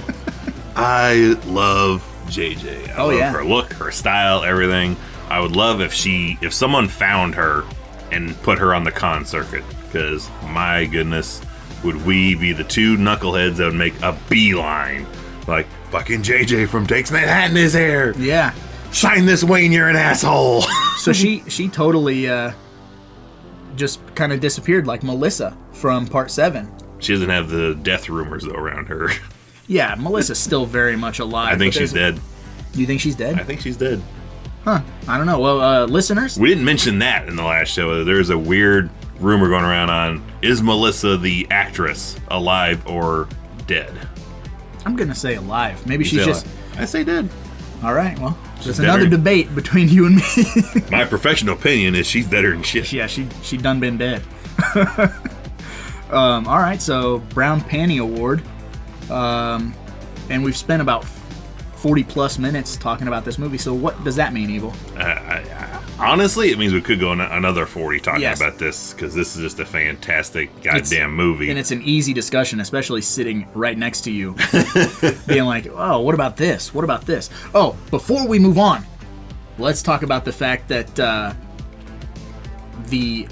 I love JJ. I love her look, her style, everything. I would love if someone found her and put her on the con circuit, because my goodness, would we be the 2 knuckleheads that would make a beeline, like fucking JJ from Takes Manhattan is here. Yeah, sign this, Wayne, you're an asshole. So she totally just kind of disappeared like Melissa from Part 7. She doesn't have the death rumors though around her. Yeah, Melissa's still very much alive. I think she's dead. You think she's dead? I think she's dead. Huh. I don't know. Well, listeners? We didn't mention that in the last show. There's a weird rumor going around on, is Melissa the actress alive or dead? I'm going to say alive. Maybe she's just... I say dead. All right, well, there's another debate between you and me. My professional opinion is she's better than shit. Yeah, she done been dead. All right, so Brown Panty Award. And we've spent about 40 plus minutes talking about this movie. So what does that mean, Evil? Honestly, it means we could go another 40 talking about this, because this is just a fantastic goddamn movie. And it's an easy discussion, especially sitting right next to you. Being like, oh, what about this? What about this? Oh, before we move on, let's talk about the fact that the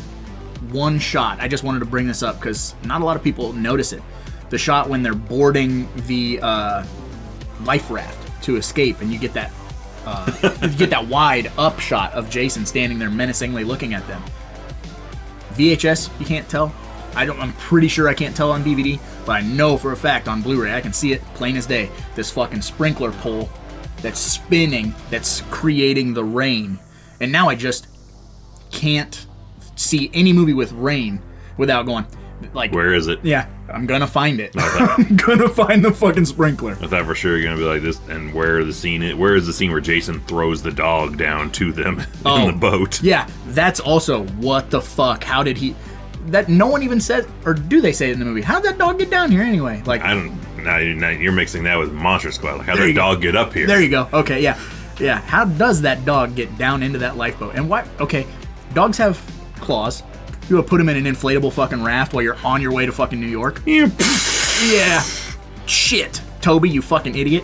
one shot, I just wanted to bring this up because not a lot of people notice it. The shot when they're boarding the life raft to escape, and you get that wide up shot of Jason standing there menacingly looking at them. VHS, you can't tell. I'm pretty sure I can't tell on DVD, but I know for a fact on Blu-ray I can see it plain as day. This fucking sprinkler pole that's spinning, that's creating the rain. And now I just can't see any movie with rain without going, like, where is it? Yeah, I'm gonna find it. I'm gonna find the fucking sprinkler. I thought for sure you're gonna be like this. And where is the scene where Jason throws the dog down to them in the boat? Yeah, that's also what the fuck. How did he? That no one even says, or do they say it in the movie? How'd that dog get down here anyway? Like, I don't. Now you're mixing that with Monster Squad. Like, how There did you the go. dog get up here? There you go. Okay, yeah. Yeah, how does that dog get down into that lifeboat? And what? Okay, dogs have claws. You would put them in an inflatable fucking raft while you're on your way to fucking New York? Yeah. Shit. Toby, you fucking idiot.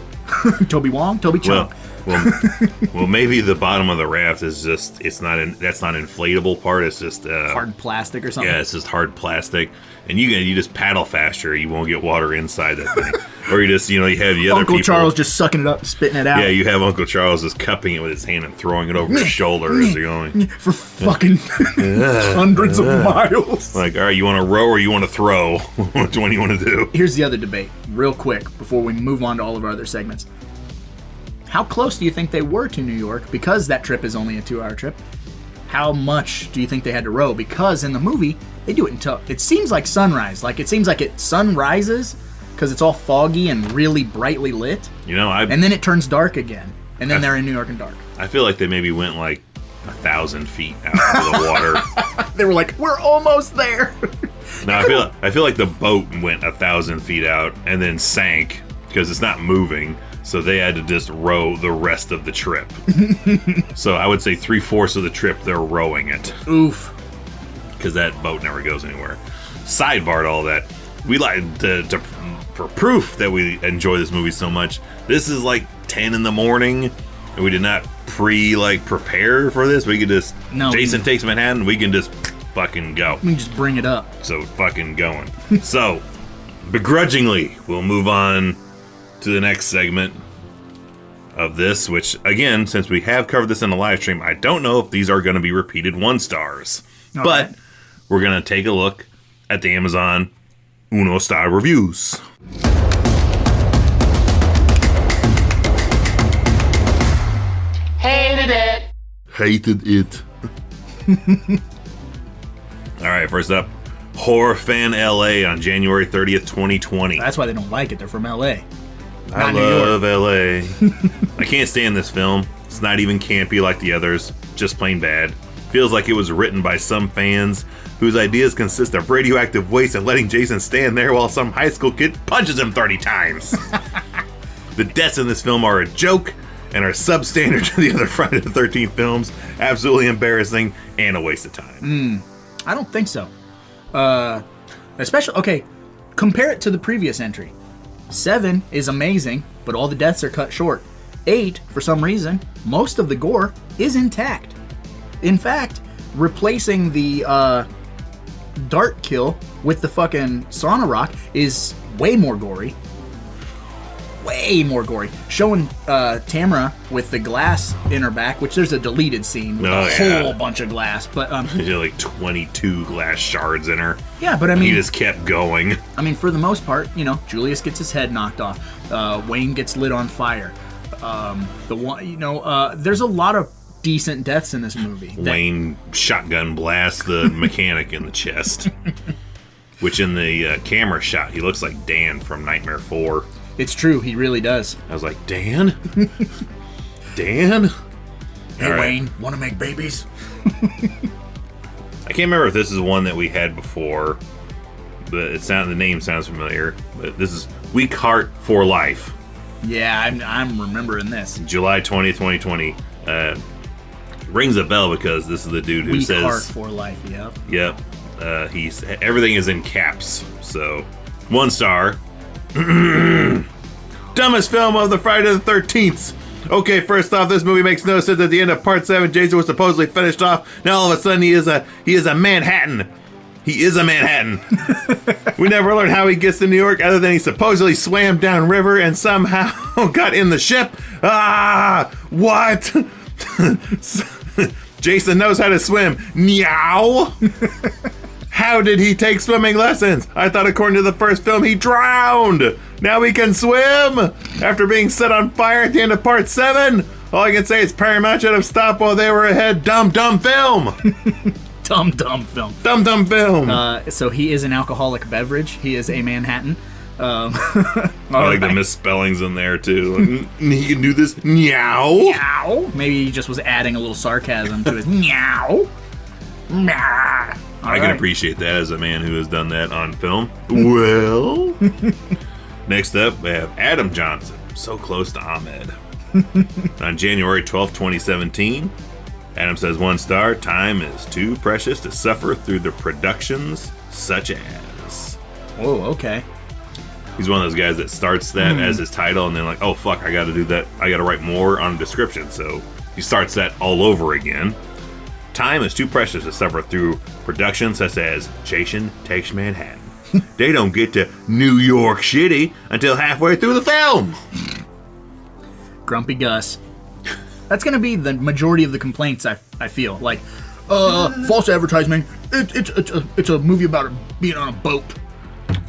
Toby Wong? Toby Chung. Well, maybe the bottom of the raft is just, that's not inflatable part. It's just Hard plastic or something? Yeah, it's just hard plastic. And you just paddle faster. You won't get water inside that thing. Or you just, you have the other Uncle people. Charles just sucking it up, spitting it out. Yeah, you have Uncle Charles just cupping it with his hand and throwing it over his shoulder as they're going. For fucking hundreds of miles. Like, all right, you want to row or you want to throw? Which one do you want to do? Here's the other debate, real quick, before we move on to all of our other segments. How close do you think they were to New York? Because that trip is only a 2-hour trip. How much do you think they had to row? Because in the movie, they do it until it seems like sunrise. Like, it seems like sun rises because it's all foggy and really brightly lit. And then it turns dark again. And then they're in New York and dark. I feel like they maybe went like 1,000 feet out into the water. They were like, we're almost there. No, I feel like the boat went 1,000 feet out and then sank because it's not moving. So they had to just row the rest of the trip. So I would say 3/4 of the trip they're rowing it. Oof. Because that boat never goes anywhere. Sidebar to all that, we like for proof that we enjoy this movie so much. This is like 10 in the morning, and we did not prepare for this. We could just Jason Takes Manhattan. We can just fucking go. We can just bring it up. So fucking going. So begrudgingly, we'll move on to the next segment of this, which again, since we have covered this in a live stream, I don't know if these are going to be repeated 1-stars. Okay. But we're going to take a look at the Amazon 1-star reviews. Hated it. All right, first up, Horror Fan LA on January 30th, 2020. That's why they don't like it. They're from LA. I love LA. I can't stand this film. It's not even campy like the others. Just plain bad. Feels like it was written by some fans whose ideas consist of radioactive waste and letting Jason stand there while some high school kid punches him 30 times. The deaths in this film are a joke and are substandard to the other Friday the 13th films. Absolutely embarrassing and a waste of time. I don't think so. Especially, okay, compare it to the previous entry. 7 is amazing, but all the deaths are cut short. 8, for some reason, most of the gore is intact. In fact, replacing the dart kill with the fucking sauna rock is way more gory. Way more gory. Showing Tamara with the glass in her back, which there's a deleted scene with a whole bunch of glass, but She had like 22 glass shards in her. Yeah, but I mean, he just kept going. I mean, for the most part, Julius gets his head knocked off. Wayne gets lit on fire. There's a lot of decent deaths in this movie. Wayne shotgun blasts the mechanic in the chest. Which in the camera shot, he looks like Dan from Nightmare 4. It's true, he really does. I was like, Dan? Dan? Hey, Wayne, want to make babies? I can't remember if this is one that we had before, but the name sounds familiar. But this is Weak Heart for Life. Yeah, I'm remembering this. July 20th, 2020. Rings a bell because this is the dude who says... Weak Heart for Life, yep. Yep. Everything is in caps, so 1 star. Dumbest film of the Friday the 13th. Okay, first off, this movie makes no sense. At the end of part 7, Jason was supposedly finished off. Now all of a sudden he is a Manhattan. He is a Manhattan. We never learned how he gets to New York other than he supposedly swam down river and somehow got in the ship. What? Jason knows how to swim. Meow. How did he take swimming lessons? I thought according to the first film he drowned. Now he can swim after being set on fire at the end of part 7. All I can say is Paramount should have stopped while they were ahead. Dumb film. Dumb film. So he is an alcoholic beverage. He is a Manhattan. I like the misspellings in there too. He can do this. Meow. Maybe he just was adding a little sarcasm to his meow. I can appreciate that as a man who has done that on film. Well, Next up, we have Adam Johnson, so close to Ahmed. On January 12th, 2017, Adam says 1 star, time is too precious to suffer through the productions such as. Whoa, okay. He's one of those guys that starts that as his title and then like, oh fuck, I gotta do that. I gotta write more on a description. So he starts that all over again. Time is too precious to suffer through productions such as Jason Takes Manhattan. They don't get to New York City until halfway through the film. Grumpy Gus. That's gonna be the majority of the complaints. I feel like false advertising. It's a movie about being on a boat.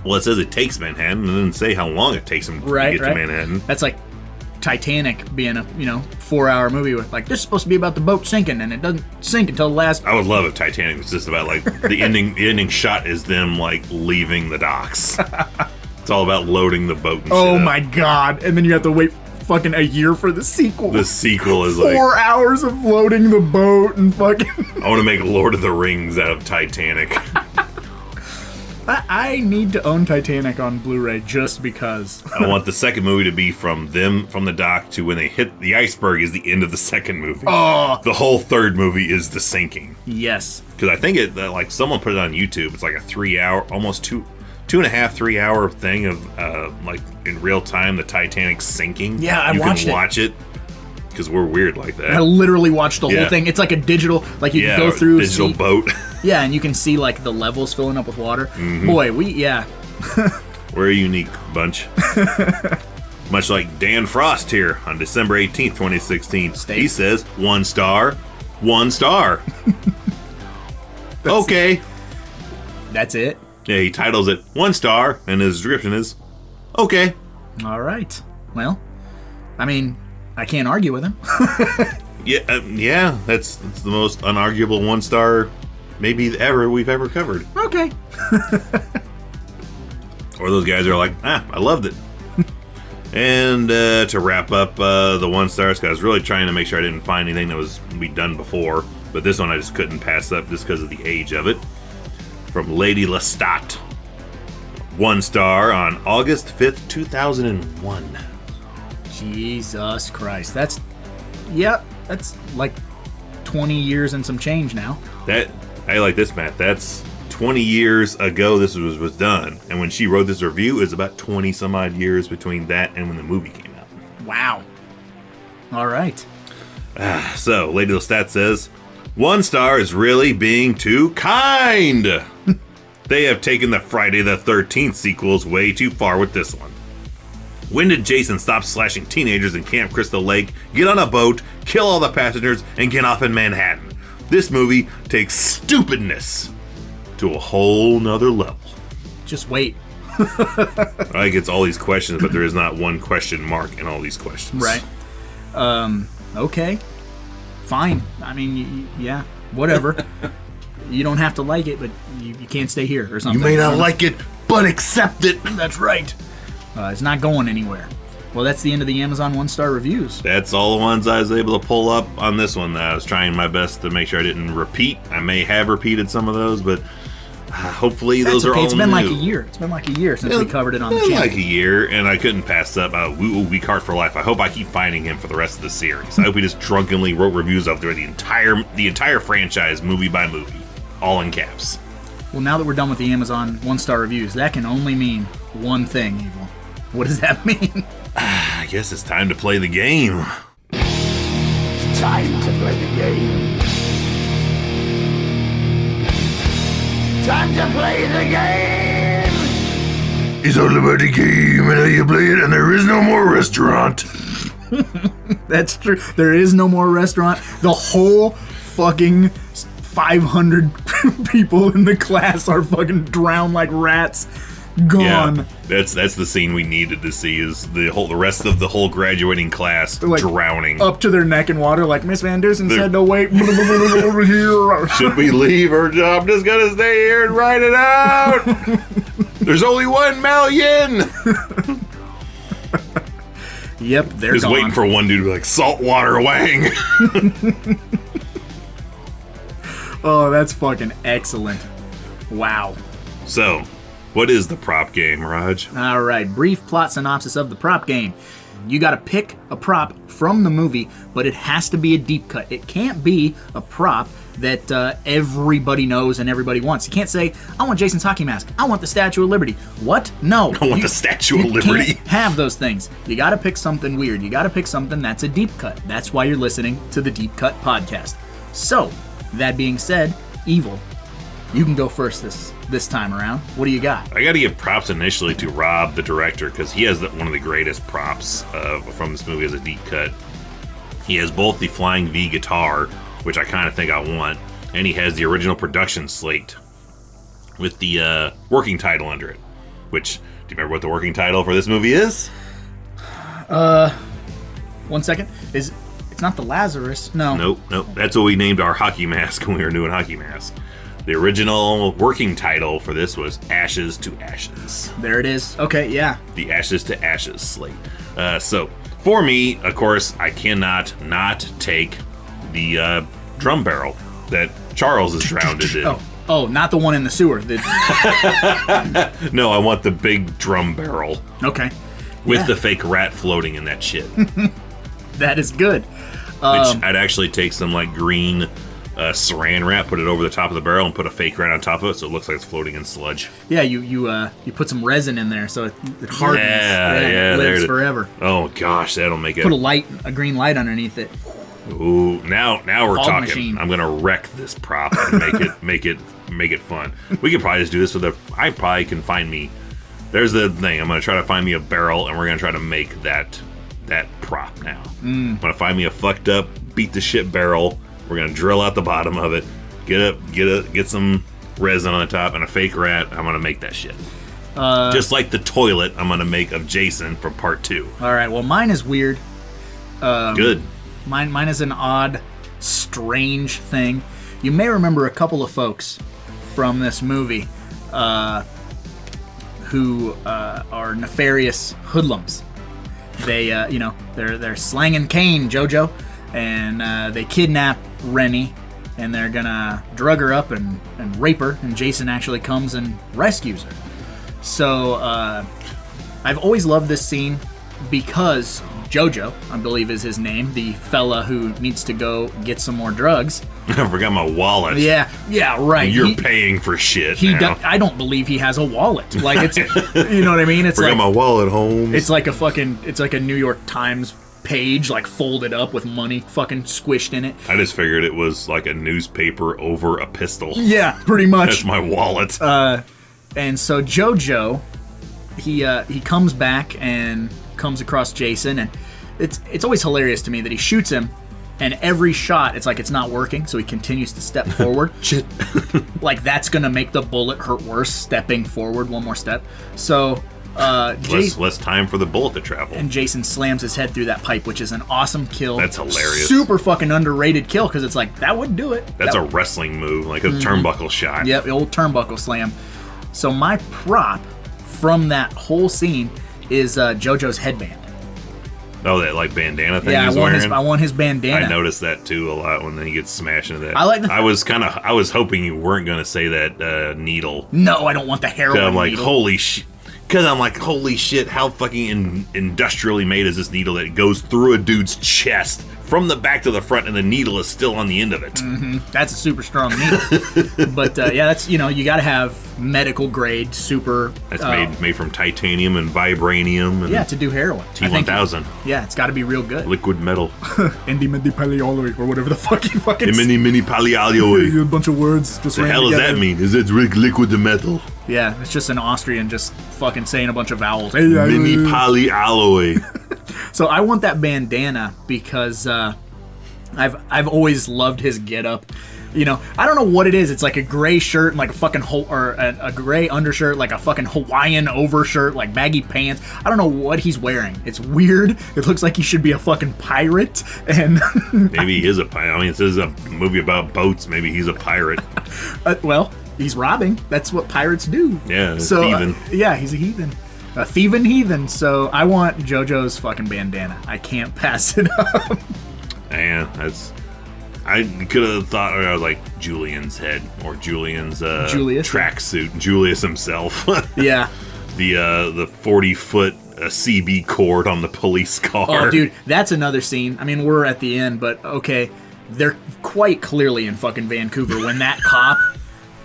Well, it says it takes Manhattan, and it doesn't say how long it takes him to get to Manhattan. That's like Titanic being a 4-hour movie with like, this is supposed to be about the boat sinking, and it doesn't sink until the last. I would love if Titanic was just about like the ending. The ending shot is them like leaving the docks. It's all about loading the boat. And oh shit my god! And then you have to wait fucking a year for the sequel. The sequel is 4 hours of loading the boat and fucking. I want to make Lord of the Rings out of Titanic. I need to own Titanic on Blu-ray just because. I want the second movie to be from the dock to when they hit the iceberg is the end of the second movie. Oh. The whole third movie is the sinking. Yes. Because I think like someone put it on YouTube. It's like a 3-hour, almost 2.5, 3 hour thing of like in real time the Titanic sinking. Yeah, I watched it. You can watch it because we're weird like that. I literally watched the whole thing. It's like a digital, like you can go through digital boat. Yeah, and you can see like the levels filling up with water. Mm-hmm. Boy, we're a unique bunch. Much like Dan Frost here on December 18th, 2016. He says 1 star, 1 star. Okay. That's it. Yeah, he titles it 1 star, and his description is okay. All right. Well, I mean, I can't argue with him. Yeah, that's the most unarguable 1 star maybe we've ever covered. Okay. Or those guys are like, I loved it. And to wrap up the 1 stars, because I was really trying to make sure I didn't find anything that was we'd done before, but this one I just couldn't pass up just because of the age of it. From Lady Lestat. 1 star on August 5th, 2001. Jesus Christ. That's like 20 years and some change now. I like this, Matt. That's 20 years ago this was done. And when she wrote this review, it was about 20 some odd years between that and when the movie came out. Wow. All right. So, Lady Lestat says, 1 star is really being too kind. They have taken the Friday the 13th sequels way too far with this one. When did Jason stop slashing teenagers in Camp Crystal Lake, get on a boat, kill all the passengers, and get off in Manhattan? This movie takes stupidness to a whole nother level. Just wait. I get all these questions, but there is not one question mark in all these questions. Right. Okay. Fine. I mean, yeah, whatever. You don't have to like it, but you can't stay here or something. You may not like it, but accept it. That's right. It's not going anywhere. Well, that's the end of the Amazon 1-star reviews. That's all the ones I was able to pull up on this one. I was trying my best to make sure I didn't repeat. I may have repeated some of those, but hopefully those are all new. It's been like a year. It's been like a year since we covered it on the channel. Like a year, and I couldn't pass up We Cart for Life. I hope I keep finding him for the rest of the series. I hope he just drunkenly wrote reviews up there the entire franchise, movie by movie, all in caps. Well, now that we're done with the Amazon 1-star reviews, that can only mean one thing, Evil. What does that mean? I guess it's time to play the game. It's time to play the game. Time to play the game. It's all about the game and how you play it, and there is no more restaurant. That's true. There is no more restaurant. The whole fucking 500 people in the class are fucking drowned like rats. Gone. Yeah, that's the scene we needed to see. Is the rest of the whole graduating class like drowning up to their neck in water, like Miss Van Dusen said to wait over here. Should we leave or I'm just gonna stay here and ride it out? There's only 1 million. Yep, they're just gone. waiting for one dude to be like saltwater wang. Oh, that's fucking excellent. Wow. So, What is the prop game, Raj? All right, brief plot synopsis of the prop game. You got to pick a prop from the movie, but it has to be a deep cut. It can't be a prop that everybody knows and everybody wants. You can't say, I want Jason's hockey mask. I want the Statue of Liberty. What? No. I want the Statue of Liberty. You can't have those things. You got to pick something weird. You got to pick something that's a deep cut. That's why you're listening to the Deep Cut podcast. So, that being said, Evil, you can go first this time around. What do you got? I got to give props initially to Rob, the director, because he has one of the greatest props from this movie as a deep cut. He has both the Flying V guitar, which I kind of think I want, and he has the original production slate with the working title under it. Which, do you remember what the working title for this movie is? 1 second. It's not the Lazarus. No. Nope. That's what we named our hockey mask when we were doing hockey mask. The original working title for this was Ashes to Ashes. There it is. Okay, yeah. The Ashes to Ashes slate. So, for me, of course, I cannot not take the drum barrel that Charles is drowned in. Oh, not the one in the sewer. No, I want the big drum barrel. Okay. With the fake rat floating in that shit. That is good. Which I'd actually take some like green saran wrap, put it over the top of the barrel, and put a fake rat on top of it so it looks like it's floating in sludge. Yeah, you put some resin in there so it hardens. Yeah, it lives forever. Oh gosh, that'll make it. Put a green light underneath it. Ooh, now we're Fog talking. machine. I'm gonna wreck this prop and make it fun. We could probably just do this with I probably can find me. There's the thing. I'm gonna try to find me a barrel, and we're gonna try to make that prop now. I'm gonna find me a fucked up, beat the shit barrel. We're gonna drill out the bottom of it, get some resin on the top, and a fake rat. I'm gonna make that shit. Just like the toilet I'm gonna make of Jason from part 2. All right. Well, mine is weird. Good. Mine is an odd, strange thing. You may remember a couple of folks from this movie who are nefarious hoodlums. They, they're slanging cane, JoJo, and they kidnap Rennie, and they're gonna drug her up and rape her, and Jason actually comes and rescues her. So I've always loved this scene because JoJo, I believe is his name, the fella who needs to go get some more drugs. I forgot my wallet. Yeah, right. You're paying for shit now. I don't believe he has a wallet. Like, it's, you know what I mean? It's forgot like my wallet home. It's like a New York Times page, like folded up with money fucking squished in it. I just figured it was like a newspaper over a pistol. Yeah, pretty much. That's my wallet. And so JoJo, he comes back and comes across Jason, and it's always hilarious to me that he shoots him, and every shot it's like it's not working, so he continues to step forward. Shit. Like that's gonna make the bullet hurt worse, stepping forward one more step. So less time for the bullet to travel. And Jason slams his head through that pipe, which is an awesome kill. That's hilarious. Super fucking underrated kill, because it's like, that would do it. That's a wrestling move, like a turnbuckle shot. Yep, the old turnbuckle slam. So my prop from that whole scene is JoJo's headband. Oh, that like bandana thing Yeah, he's wearing? I want his bandana. I noticed that too a lot when he gets smashed into that. I like the I was hoping you weren't going to say that needle. No, I don't want the heroin I'm like, needle. holy shit. Because I'm like, holy shit, how fucking industrially made is this needle that goes through a dude's chest from the back to the front, and the needle is still on the end of it. Mm-hmm. That's a super strong needle. But yeah, that's, you got to have medical grade super. That's made from titanium and vibranium. And to do heroin. T1000. Yeah, it's got to be real good. Liquid metal. Indimedipalaioloi, or whatever the fuck you fucking say. Mini palialoi. A bunch of words just the hell does that mean? Is it liquid metal? Yeah, it's just an Austrian just fucking saying a bunch of vowels. Mini polyalloy. So I want that bandana because I've always loved his getup. I don't know what it is. It's like a gray shirt and like a fucking or a gray undershirt, like a fucking Hawaiian overshirt, like baggy pants. I don't know what he's wearing. It's weird. It looks like he should be a fucking pirate. And maybe he is a pirate. I mean, this is a movie about boats. Maybe he's a pirate. Well, he's robbing. That's what pirates do. Yeah, thieving. Yeah, he's a heathen. A thieving heathen. So I want JoJo's fucking bandana. I can't pass it up. Man, I could have thought I was like Julian's head or Julian's Julius, tracksuit. Julius himself. Yeah. The 40-foot CB cord on the police car. Oh, dude, that's another scene. I mean, we're at the end, but okay, they're quite clearly in fucking Vancouver when that cop,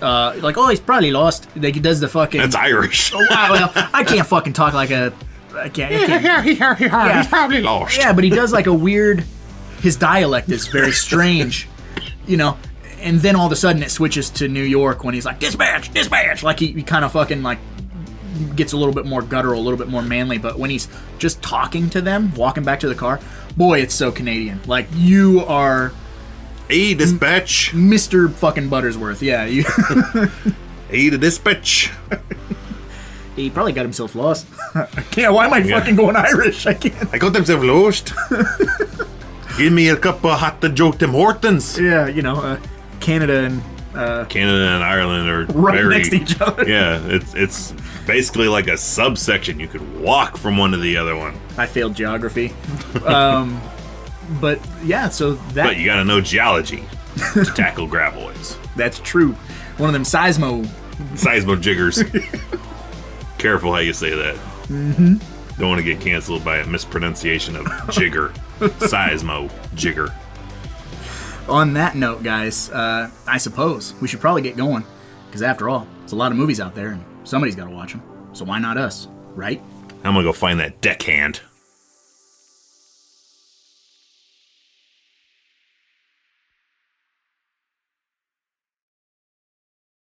like, oh, he's probably lost. Like, he does the fucking. That's Irish. Oh, wow, well, I can't fucking talk like a. I can't. He's probably lost. Yeah, but he does like a weird. His dialect is very strange, you know. And then all of a sudden it switches to New York when he's like, dispatch, dispatch. Like he kind of fucking like gets a little bit more guttural, a little bit more manly. But when he's just talking to them, walking back to the car, boy, it's so Canadian. Like, you are. Hey, dispatch. Mr. fucking Buttersworth. Yeah. You. Hey, the dispatch. He probably got himself lost. Yeah, why am I fucking going Irish? I can't. I got themselves lost. Give me a cup of hot Joe Tim Hortons. Yeah, you know, Canada and Ireland are right very, next to each other. Yeah, it's basically like a subsection. You could walk from one to the other one. I failed geography. But yeah, so that. But you gotta know geology to tackle graboids. That's true. One of them seismo Jiggers. Careful how you say that. Mm-hmm. Don't want to get canceled by a mispronunciation of jigger. Seismo jigger. On that note, guys, I suppose we should probably get going. Because after all, there's a lot of movies out there and somebody's got to watch them. So why not us, right? I'm going to go find that deckhand.